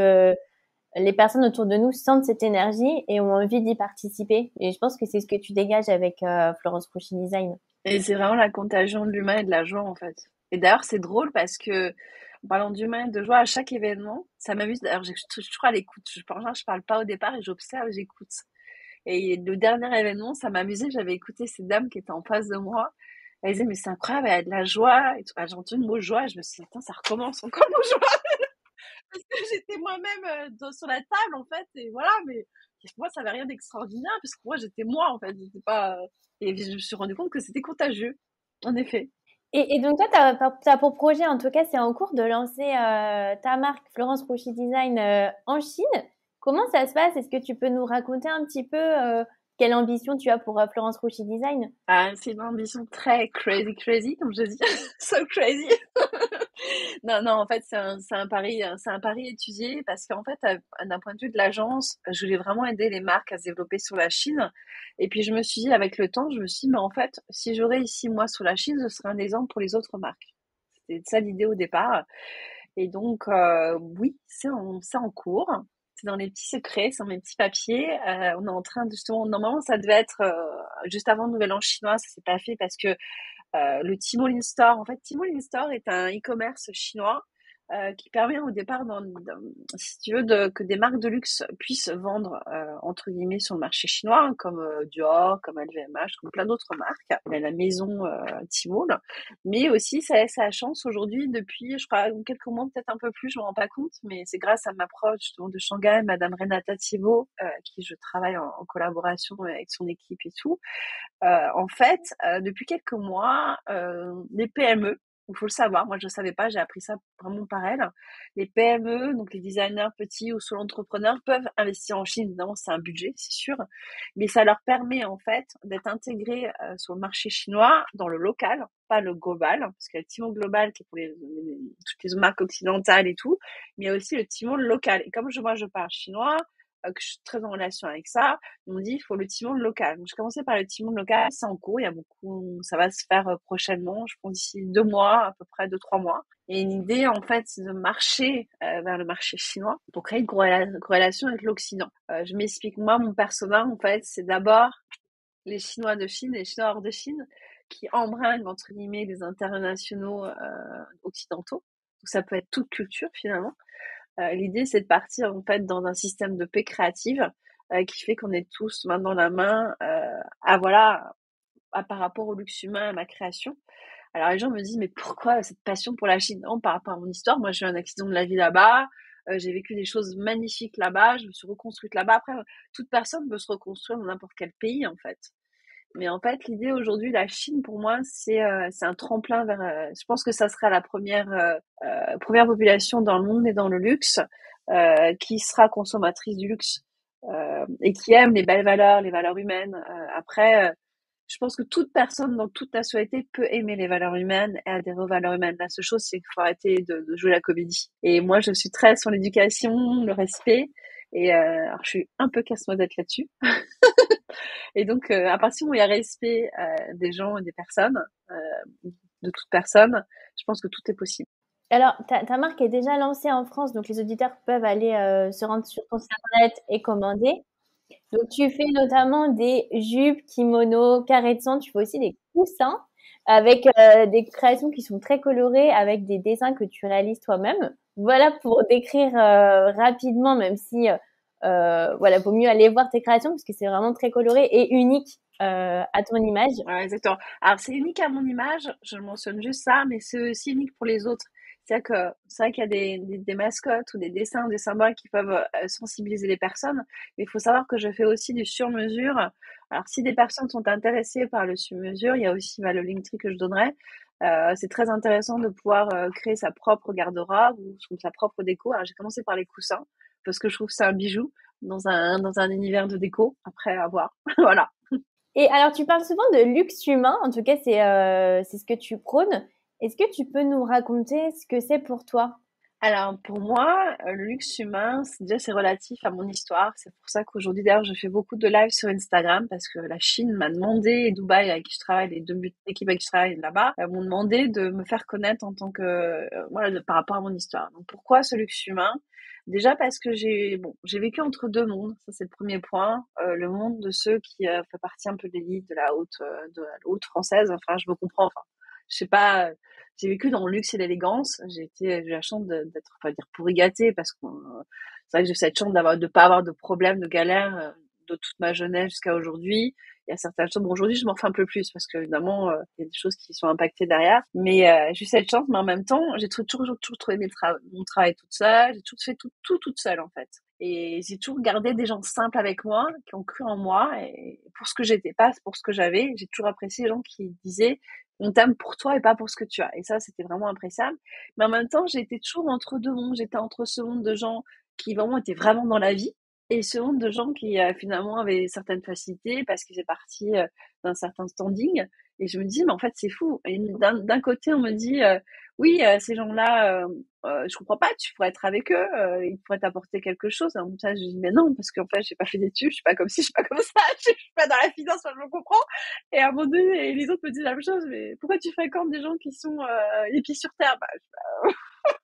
les personnes autour de nous sentent cette énergie et ont envie d'y participer. Et je pense que c'est ce que tu dégages avec Florence Rouchy Design. Et c'est vraiment la contagion de l'humain et de la joie, en fait. Et d'ailleurs, c'est drôle parce que, en parlant d'humain et de joie, à chaque événement, ça m'amuse. D'ailleurs, je suis toujours à l'écoute. Je parle pas au départ et j'observe, j'écoute. Et le dernier événement, ça m'amusait. J'avais écouté cette dame qui était en face de moi. Elle disait, mais c'est incroyable, elle a de la joie. Et tout. Ah, j'ai entendu le mot joie. Je me suis dit, attends, ça recommence encore le mot joie. Parce que j'étais moi-même sur la table, en fait. Et voilà, mais pour moi, ça n'avait rien d'extraordinaire. Parce que moi, j'étais moi, en fait. J'étais pas. Et je me suis rendu compte que c'était contagieux. En effet. Et donc toi, t'as pour projet, en tout cas, c'est en cours de lancer ta marque Florence Rouchy Design en Chine. Comment ça se passe? Est-ce que tu peux nous raconter un petit peu quelle ambition tu as pour Florence Rouchy Design? Ah, c'est une ambition très crazy, crazy, comme je dis. So crazy. Non, non, en fait, c'est un pari étudié parce qu'en fait, d'un point de vue de l'agence, je voulais vraiment aider les marques à se développer sur la Chine. Et puis, je me suis dit, avec le temps, je me suis dit, mais en fait, si j'aurais ici, moi, sur la Chine, ce serait un exemple pour les autres marques. C'était ça l'idée au départ. Et donc, oui, c'est en cours. C'est dans les petits secrets, c'est dans mes petits papiers. On est en train de, justement, normalement, ça devait être juste avant le Nouvel An chinois, ça s'est pas fait parce que le Tmall In-Store, en fait, Tmall In-Store est un e-commerce chinois qui permet au départ, si tu veux, que des marques de luxe puissent vendre entre guillemets sur le marché chinois, hein, comme Dior, comme LVMH, comme plein d'autres marques. Il y a la maison Tmall, mais aussi ça laisse la chance aujourd'hui depuis, je crois, quelques mois, peut-être un peu plus, je me rends pas compte, mais c'est grâce à ma proche justement de Shanghai, Madame Renata Thibault, qui je travaille en collaboration avec son équipe et tout. En fait, depuis quelques mois, les PME Il faut le savoir. Moi, je ne savais pas, j'ai appris ça vraiment par elle. Les PME, donc les designers petits ou solo entrepreneurs peuvent investir en Chine. Évidemment, c'est un budget, c'est sûr, mais ça leur permet en fait d'être intégrés sur le marché chinois dans le local, pas le global, parce qu'il y a le Tmall global qui est pour toutes les marques occidentales et tout, mais il y a aussi le Tmall local. Et comme moi, je parle chinois, que je suis très en relation avec ça, ils m'ont dit il faut le Tmall local. Donc, je commençais par le Tmall local, c'est en cours, il y a beaucoup, ça va se faire prochainement, je pense d'ici 2 mois, à peu près 2-3 mois. Et l'idée, en fait, c'est de marcher vers le marché chinois pour créer une corrélation avec l'Occident. Je m'explique, moi, mon persona, en fait, c'est d'abord les Chinois de Chine et les Chinois hors de Chine qui embringuent, entre guillemets, les internationaux occidentaux. Donc, ça peut être toute culture, finalement. L'idée, c'est de partir en fait dans un système de paix créative qui fait qu'on est tous main dans la main par rapport au luxe humain, à ma création. Alors les gens me disent mais pourquoi cette passion pour la Chine? Non, par rapport à mon histoire, moi j'ai eu un accident de la vie là-bas, j'ai vécu des choses magnifiques là-bas, je me suis reconstruite là-bas. Après, toute personne peut se reconstruire dans n'importe quel pays en fait. Mais en fait, l'idée aujourd'hui, la Chine, pour moi, c'est un tremplin vers. Je pense que ça sera la première population dans le monde et dans le luxe qui sera consommatrice du luxe et qui aime les belles valeurs, les valeurs humaines. Après, je pense que toute personne dans toute nationalité peut aimer les valeurs humaines et adhérer aux valeurs humaines. La seule chose, c'est qu'il faut arrêter de jouer la comédie. Et moi, je suis très sur l'éducation, le respect. Et alors, je suis un peu casse-noisette là-dessus. Et donc, à partir du moment où il y a respect des gens et des personnes, de toute personne, je pense que tout est possible. Alors, ta marque est déjà lancée en France, donc les auditeurs peuvent aller se rendre sur ton site internet et commander. Donc, tu fais notamment des jupes, kimonos, carrés de sang. Tu fais aussi des coussins avec des créations qui sont très colorées, avec des dessins que tu réalises toi-même. Voilà pour décrire rapidement, même si voilà, vaut mieux aller voir tes créations parce que c'est vraiment très coloré et unique à ton image. Ouais, exactement. Alors, c'est unique à mon image, je mentionne juste ça, mais c'est aussi unique pour les autres. C'est vrai qu'il y a des mascottes ou des dessins ou des symboles qui peuvent sensibiliser les personnes, mais il faut savoir que je fais aussi du sur-mesure. Alors, si des personnes sont intéressées par le sur-mesure, il y a aussi le Linktree que je donnerai. C'est très intéressant de pouvoir créer sa propre garde-robe ou sa propre déco. Alors, j'ai commencé par les coussins parce que je trouve que c'est un bijou dans un univers de déco. Après, à voir. Voilà. Et alors, tu parles souvent de luxe humain. En tout cas, c'est ce que tu prônes. Est-ce que tu peux nous raconter ce que c'est pour toi? Alors pour moi, le luxe humain, c'est relatif à mon histoire. C'est pour ça qu'aujourd'hui d'ailleurs je fais beaucoup de lives sur Instagram parce que la Chine m'a demandé et Dubaï avec qui je travaille, les deux équipes avec qui je travaille là-bas, m'ont demandé de me faire connaître en tant que par rapport à mon histoire. Donc pourquoi ce luxe humain? Déjà parce que j'ai vécu entre deux mondes, ça c'est le premier point. Le monde de ceux qui fait partie un peu de l'élite de la haute française. Enfin, je me comprends. Enfin, je sais pas. J'ai vécu dans le luxe et l'élégance. J'ai eu la chance d'être, pas dire pourri gâtée, parce que c'est vrai que j'ai eu cette chance de pas avoir de problèmes, de galères de toute ma jeunesse jusqu'à aujourd'hui. Il y a certaines choses. Bon, aujourd'hui, je m'en fais un peu plus parce que évidemment, il y a des choses qui sont impactées derrière. Mais j'ai eu cette chance, mais en même temps, j'ai toujours trouvé mon travail toute seule. J'ai toujours fait tout toute seule en fait. Et j'ai toujours gardé des gens simples avec moi, qui ont cru en moi et pour ce que j'étais, pas pour ce que j'avais. J'ai toujours apprécié les gens qui disaient on t'aime pour toi et pas pour ce que tu as. Et ça, c'était vraiment appréciable. Mais en même temps, j'étais toujours entre deux mondes. J'étais entre ce monde de gens qui vraiment étaient vraiment dans la vie et ce monde de gens qui finalement avaient certaines facilités parce qu'ils faisaient partie d'un certain standing. Et je me dis, mais en fait, c'est fou. Et d'un côté, on me dit, oui, ces gens-là, je comprends pas, tu pourrais être avec eux, ils pourraient t'apporter quelque chose. Et en même temps, je dis, mais non, parce qu'en fait, j'ai pas fait d'études, je suis pas comme ci, je suis pas comme ça, je suis pas dans la finance, je me comprends. Et à un moment donné, les autres me disent la même chose, mais pourquoi tu fréquentes des gens qui sont les pieds sur terre? Bah,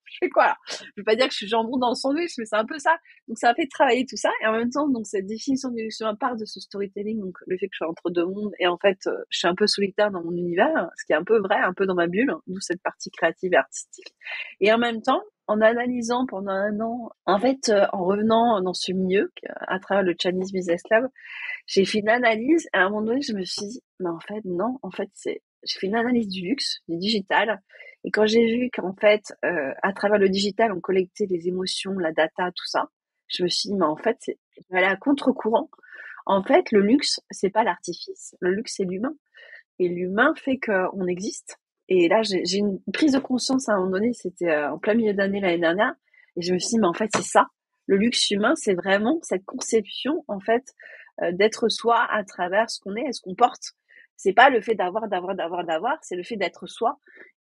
je fais quoi là? Je veux pas dire que je suis jambon dans le sandwich, mais c'est un peu ça. Donc ça a fait travailler tout ça, et en même temps, donc cette définition du luxe part de ce storytelling, donc le fait que je suis entre deux mondes, et en fait, je suis un peu solitaire dans mon univers, ce qui est un peu vrai, un peu dans ma bulle, d'où cette partie créative et artistique. Et en même temps, en analysant pendant un an, en fait, en revenant dans ce milieu, à travers le Chinese Business Club, j'ai fait une analyse, et à un moment donné, je me suis dit, mais en fait, non, en fait, j'ai fait une analyse du luxe, du digital, et quand j'ai vu qu'en fait, à travers le digital, on collectait les émotions, la data, tout ça, je me suis dit, mais en fait, je vais aller à contre-courant. En fait, le luxe, c'est pas l'artifice. Le luxe, c'est l'humain. Et l'humain fait qu'on existe. Et là, j'ai une prise de conscience à un moment donné, c'était en plein milieu d'année l'année dernière, et je me suis dit, mais en fait, c'est ça. Le luxe humain, c'est vraiment cette conception, en fait, d'être soi à travers ce qu'on est et ce qu'on porte. C'est pas le fait d'avoir, c'est le fait d'être soi.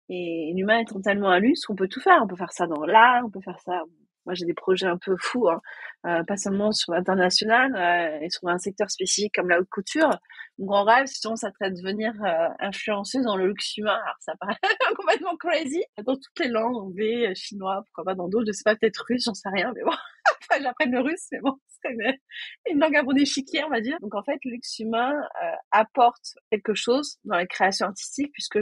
Et l'humain étant tellement un luxe, on peut tout faire. On peut faire ça dans l'art, on peut faire ça. Moi, j'ai des projets un peu fous, hein. Pas seulement sur l'international et sur un secteur spécifique comme la haute couture. Mon grand rêve, sinon, ça serait de devenir influenceuse dans le luxe humain. Alors, ça paraît complètement crazy. Dans toutes les langues, anglais, chinois, pourquoi pas dans d'autres, je sais pas, peut-être russe, j'en sais rien, mais bon. Enfin, j'apprenne le russe, mais bon, ce serait une langue à mon échiquier, on va dire. Donc, en fait, le luxe humain apporte quelque chose dans la création artistique, puisque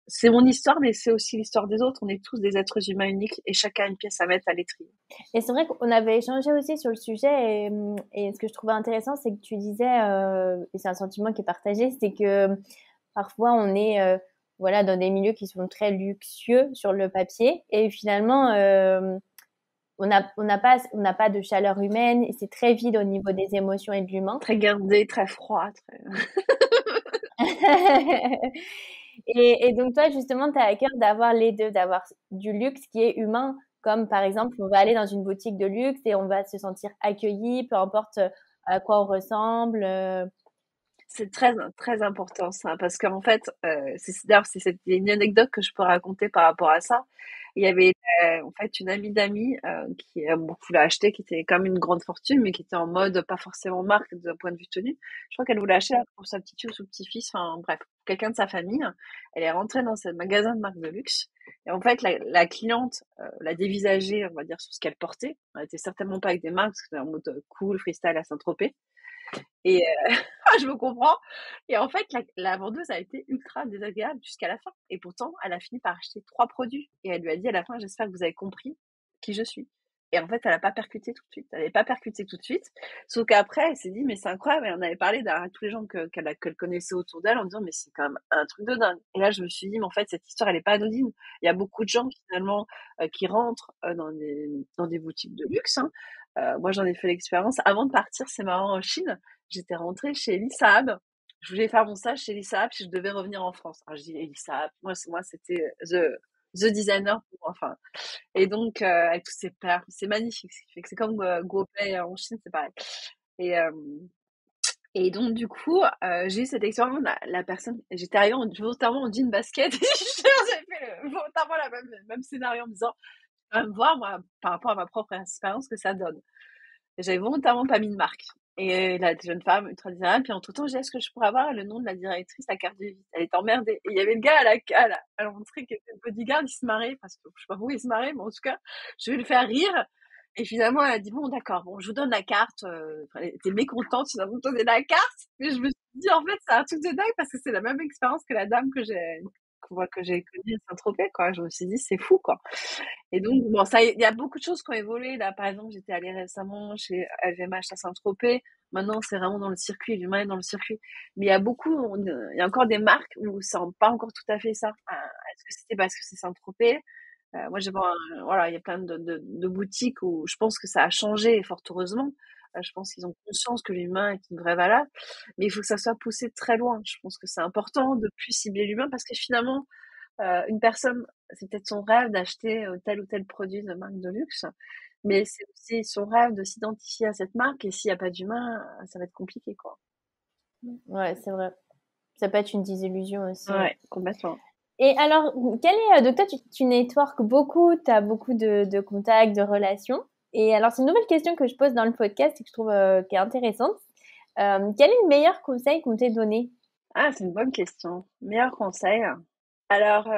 c'est mon histoire, mais c'est aussi l'histoire des autres. On est tous des êtres humains uniques et chacun a une pièce à mettre à l'étrier. Et c'est vrai qu'on avait échangé aussi sur le sujet et ce que je trouvais intéressant, c'est que tu disais, et c'est un sentiment qui est partagé, c'est que parfois on est voilà, dans des milieux qui sont très luxueux sur le papier et finalement on n'a pas de chaleur humaine et c'est très vide au niveau des émotions et de l'humain. Très gardé, très froid. Et donc toi justement, tu as à cœur d'avoir les deux, d'avoir du luxe qui est humain, comme par exemple on va aller dans une boutique de luxe et on va se sentir accueilli, peu importe à quoi on ressemble. C'est très, très important ça, parce qu'en fait, d'ailleurs, c'est une anecdote que je peux raconter par rapport à ça. Il y avait en fait une amie d'amis qui a beaucoup l'a acheté, qui était comme une grande fortune, mais qui était en mode pas forcément marque d'un point de vue tenue. Je crois qu'elle voulait acheter pour sa petite fille ou son petit-fils, enfin bref, pour quelqu'un de sa famille. Elle est rentrée dans ce magasin de marque de luxe. Et en fait, la cliente l'a dévisagée, on va dire, sur ce qu'elle portait. Elle était certainement pas avec des marques, parce que c'était en mode cool, freestyle à Saint-Tropez. Et je me comprends. Et en fait, la vendeuse a été ultra désagréable jusqu'à la fin. Et pourtant, elle a fini par acheter 3 produits. Et elle lui a dit à la fin, j'espère que vous avez compris qui je suis. Et en fait, elle a pas percuté tout de suite. Elle n'avait pas percuté tout de suite. Sauf qu'après, elle s'est dit, mais c'est incroyable. Et on avait parlé à tous les gens qu'elle connaissait autour d'elle en disant, mais c'est quand même un truc de dingue. Et là, je me suis dit, mais en fait, cette histoire, elle est pas anodine. Il y a beaucoup de gens, finalement, qui rentrent dans des boutiques de luxe, hein. Moi, j'en ai fait l'expérience. Avant de partir, c'est marrant, en Chine, j'étais rentrée chez Elie Saab. Je voulais faire mon stage chez Elie Saab si je devais revenir en France. Alors, je dis Elie Saab, moi c'était the designer pour moi. Enfin, et donc, avec tous ces perles, c'est magnifique. Ce qui fait que c'est comme GoPay en Chine, c'est pareil. Et, euh, et donc, du coup, j'ai eu cette expérience. La personne, j'étais arrivée volontairement en jean basket. J'avais fait volontairement le même scénario en me disant, je vais me voir, moi, par rapport à ma propre expérience, que ça donne. Et j'avais volontairement pas mis de marque. Et la jeune femme, ultra désirable, puis entre temps, j'ai dit, est-ce que je pourrais avoir le nom de la directrice, la carte de visite? Elle est emmerdée. Et il y avait le gars à l'entrée qui était le bodyguard, il se marrait, parce que je sais pas où il se marrait, mais en tout cas, je vais le faire rire. Et finalement, elle a dit, bon, d'accord, bon, je vous donne la carte. Elle était mécontente, finalement, de donner la carte. Mais je me suis dit, en fait, c'est un truc de dingue, parce que c'est la même expérience que la dame que j'ai connue à Saint-Tropez, quoi. Je me suis dit, c'est fou, quoi. Et donc, bon, ça, il y a beaucoup de choses qui ont évolué. Là, par exemple, j'étais allée récemment chez LVMH à Saint-Tropez. Maintenant, c'est vraiment dans le circuit, l'humain est dans le circuit. Mais il y a il y a encore des marques où ça n'est pas encore tout à fait ça. Est-ce que c'était parce que c'est Saint-Tropez? Moi, voilà, il y a plein de boutiques où je pense que ça a changé, fort heureusement. Je pense qu'ils ont conscience que l'humain est une vraie valeur. Mais il faut que ça soit poussé très loin. Je pense que c'est important de plus cibler l'humain parce que finalement, une personne, c'est peut-être son rêve d'acheter tel ou tel produit de marque de luxe, mais c'est aussi son rêve de s'identifier à cette marque et s'il n'y a pas d'humain, ça va être compliqué, quoi. Ouais, c'est vrai. Ça peut être une désillusion aussi. Ouais, complètement. Et alors, donc toi, tu networks beaucoup, tu as beaucoup de contacts, de relations. Et alors, c'est une nouvelle question que je pose dans le podcast et que je trouve qui est intéressante. Quel est le meilleur conseil qu'on t'ait donné? Ah, c'est une bonne question. Meilleur conseil. Alors,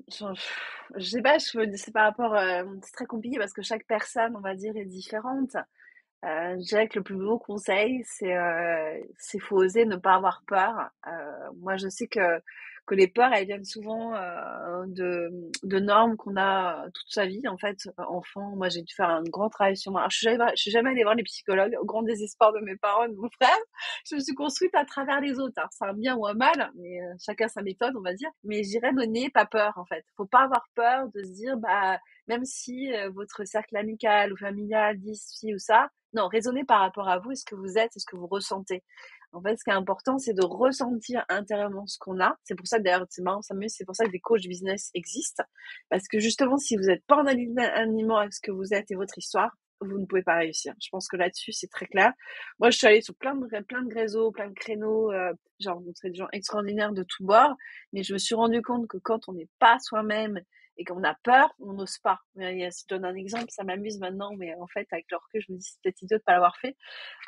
je sais pas, c'est par rapport, c'est très compliqué parce que chaque personne, on va dire, est différente. Je dirais que le plus beau conseil, c'est faut oser ne pas avoir peur. Moi, je sais que les peurs, elles viennent souvent de normes qu'on a toute sa vie. En fait, enfant, moi, j'ai dû faire un grand travail sur moi. Alors, je suis jamais allée voir les psychologues, au grand désespoir de mes parents et de mon frère. Je me suis construite à travers les autres. Alors, c'est un bien ou un mal, mais chacun sa méthode, on va dire. Mais je dirais donner pas peur, en fait. Faut pas avoir peur de se dire, bah, même si votre cercle amical ou familial dit ci ou ça, Non, raisonnez par rapport à vous et ce que vous êtes et ce que vous ressentez. En fait, ce qui est important, c'est de ressentir intérieurement ce qu'on a. C'est pour ça que d'ailleurs, c'est marrant, ça m'amuse, c'est pour ça que des coachs business existent. Parce que justement, si vous n'êtes pas en alignement avec ce que vous êtes et votre histoire, vous ne pouvez pas réussir. Je pense que là-dessus, c'est très clair. Moi, je suis allée sur plein de réseaux, plein de créneaux. J'ai rencontré des gens extraordinaires de tous bords. Mais je me suis rendu compte que quand on n'est pas soi-même et qu'on a peur, on n'ose pas. Si je donne un exemple, ça m'amuse maintenant, mais en fait, avec le recul, je me dis c'est peut-être idiot de pas l'avoir fait.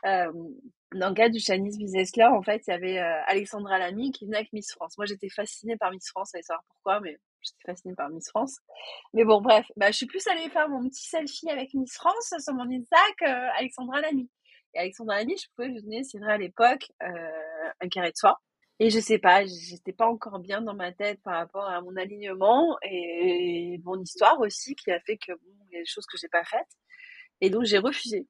Dans le cadre du Chinese Business Club, en fait, il y avait Alexandra Lamy qui venait avec Miss France. Moi, j'étais fascinée par Miss France, allez savoir pourquoi, mais j'étais fascinée par Miss France. Mais bon, bref, je suis plus allée faire mon petit selfie avec Miss France sur mon Insta Alexandra Lamy. Et Alexandra Lamy, je pouvais lui donner, c'est vrai à l'époque, un carré de soie. Et je sais pas, j'étais pas encore bien dans ma tête par rapport à mon alignement et mon histoire aussi qui a fait que bon, il y a des choses que j'ai pas faites. Et donc j'ai refusé.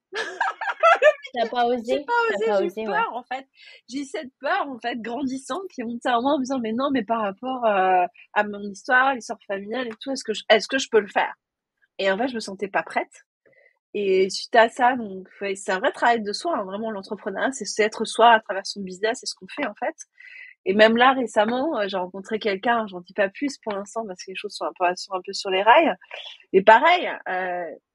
T'as pas osé? J'ai pas osé, j'ai eu peur en fait. J'ai cette peur en fait grandissante qui est montée en moi en me disant mais non, mais par rapport à mon histoire, l'histoire familiale et tout, est-ce que je peux le faire? Et en fait, je me sentais pas prête. Et suite à ça, donc c'est un vrai travail de soi, hein, vraiment l'entrepreneuriat, c'est être soi à travers son business, c'est ce qu'on fait en fait. Et même là récemment, j'ai rencontré quelqu'un, j'en dis pas plus pour l'instant parce que les choses sont un peu sur les rails. Mais pareil,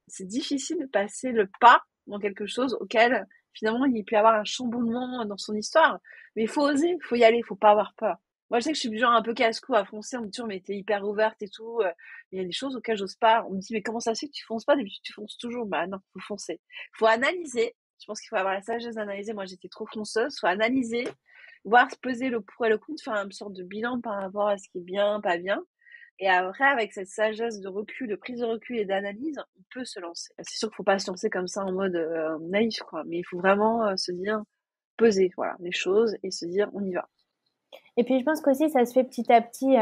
c'est difficile de passer le pas dans quelque chose auquel finalement il peut y avoir un chamboulement dans son histoire. Mais il faut oser, il faut y aller, il faut pas avoir peur. Moi, je sais que je suis du genre un peu casse-cou à foncer. On me dit toujours, mais t'es hyper ouverte et tout. Mais il y a des choses auxquelles j'ose pas. On me dit, mais comment ça se fait que tu fonces pas? D'habitude, tu fonces toujours. Bah non, faut foncer. Faut analyser. Je pense qu'il faut avoir la sagesse d'analyser. Moi, j'étais trop fonceuse. Faut analyser, voir se peser le pour et le contre, faire une sorte de bilan par rapport à ce qui est bien, pas bien. Et après, avec cette sagesse de recul, de prise de recul et d'analyse, on peut se lancer. C'est sûr qu'il faut pas se lancer comme ça en mode naïf, quoi. Mais il faut vraiment se dire, peser, voilà, les choses et se dire, on y va. Et puis, je pense qu'aussi, ça se fait petit à petit.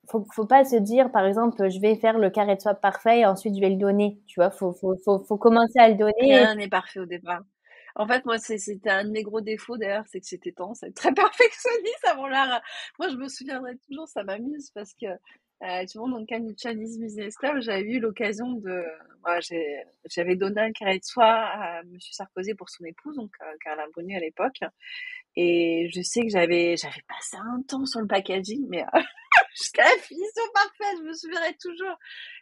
Faut pas se dire, par exemple, je vais faire le carré de soie parfait et ensuite je vais le donner. Tu vois, faut commencer à le donner. Rien n'est parfait au départ. En fait, moi, c'était un de mes gros défauts d'ailleurs, c'est que j'étais tendance à être très perfectionniste avant l'art. Moi, je me souviendrai toujours, ça m'amuse parce que tu vois, dans le cadre du Chinese Business Club, j'avais eu l'occasion de, j'avais donné un carré de soie à Monsieur Sarkozy pour son épouse, donc Carla Bruni à l'époque. Et je sais que j'avais passé un temps sur le packaging, mais jusqu'à la finition parfaite, je me souviendrai toujours.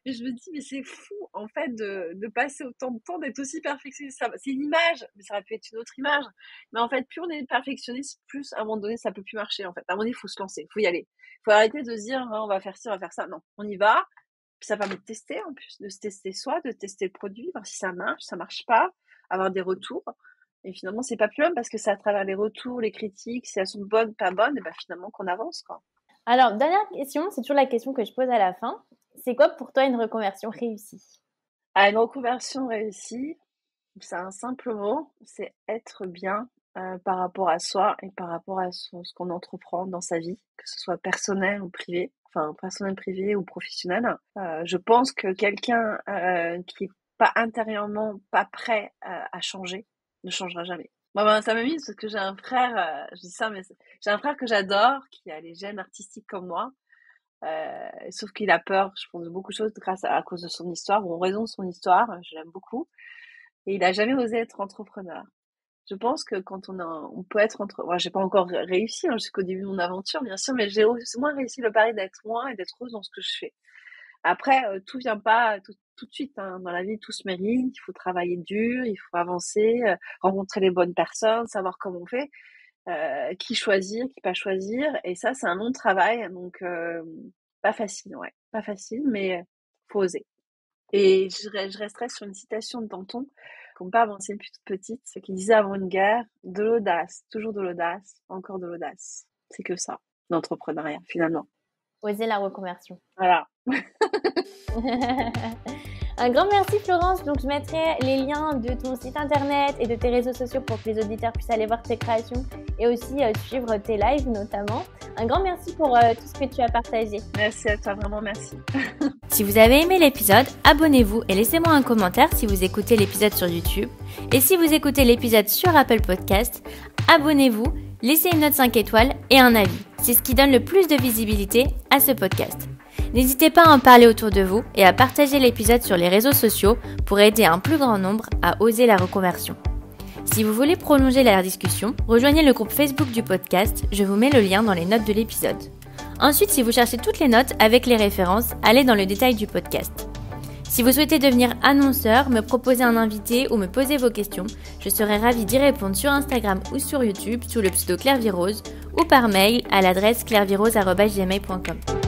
Et je me dis, mais c'est fou, en fait, de passer autant de temps, d'être aussi perfectionniste. C'est une image, mais ça aurait pu être une autre image. Mais en fait, plus on est perfectionniste, plus à un moment donné, ça peut plus marcher, en fait. À un moment donné, il faut se lancer, il faut y aller. Il faut arrêter de se dire, on va faire ci, on va faire ça. Non, on y va. Puis ça permet de tester, en plus, de se tester soi, de tester le produit, voir si ça marche pas, avoir des retours. Et finalement, c'est pas plus mal parce que c'est à travers les retours, les critiques, si elles sont bonnes, pas bonnes, et finalement qu'on avance, quoi. Alors, dernière question, c'est toujours la question que je pose à la fin. C'est quoi pour toi une reconversion réussie? Une reconversion réussie, c'est un simple mot, c'est être bien par rapport à soi et par rapport à ce qu'on entreprend dans sa vie, que ce soit personnel ou privé, enfin personnel, privé ou professionnel. Je pense que quelqu'un qui est pas intérieurement pas prêt à changer ne changera jamais. Moi, ça m'amuse parce que j'ai un frère, je dis ça, mais j'ai un frère que j'adore, qui a les gènes artistiques comme moi, sauf qu'il a peur, je pense, de beaucoup de choses à cause de son histoire, ou en raison de son histoire, je l'aime beaucoup, et il a jamais osé être entrepreneur. Je pense que quand on peut être entrepreneur, j'ai pas encore réussi jusqu'au début de mon aventure, bien sûr, mais j'ai au moins réussi le pari d'être moi et d'être heureuse dans ce que je fais. Après, tout vient pas tout de suite, hein. Dans la vie, tout se mérite. Il faut travailler dur, il faut avancer, rencontrer les bonnes personnes, savoir comment on fait, qui choisir, qui pas choisir. Et ça, c'est un long travail. Donc, pas facile, ouais. Pas facile, mais faut oser. Et je resterai sur une citation de Danton, qu'on peut avancer depuis toute petite, c'est qu'il disait avant une guerre, de l'audace, toujours de l'audace, encore de l'audace. C'est que ça, l'entrepreneuriat, finalement. Oser la reconversion. Voilà. Un grand merci Florence, donc je mettrai les liens de ton site internet et de tes réseaux sociaux pour que les auditeurs puissent aller voir tes créations et aussi suivre tes lives notamment. Un grand merci pour tout ce que tu as partagé. Merci à toi, vraiment merci. Si vous avez aimé l'épisode, abonnez-vous et laissez-moi un commentaire si vous écoutez l'épisode sur YouTube. Et si vous écoutez l'épisode sur Apple Podcast, abonnez-vous, laissez une note 5 étoiles et un avis. C'est ce qui donne le plus de visibilité à ce podcast. N'hésitez pas à en parler autour de vous et à partager l'épisode sur les réseaux sociaux pour aider un plus grand nombre à oser la reconversion. Si vous voulez prolonger la discussion, rejoignez le groupe Facebook du podcast, je vous mets le lien dans les notes de l'épisode. Ensuite, si vous cherchez toutes les notes avec les références, allez dans le détail du podcast. Si vous souhaitez devenir annonceur, me proposer un invité ou me poser vos questions, je serai ravie d'y répondre sur Instagram ou sur YouTube sous le pseudo Claire Virose ou par mail à l'adresse clairevirose@gmail.com.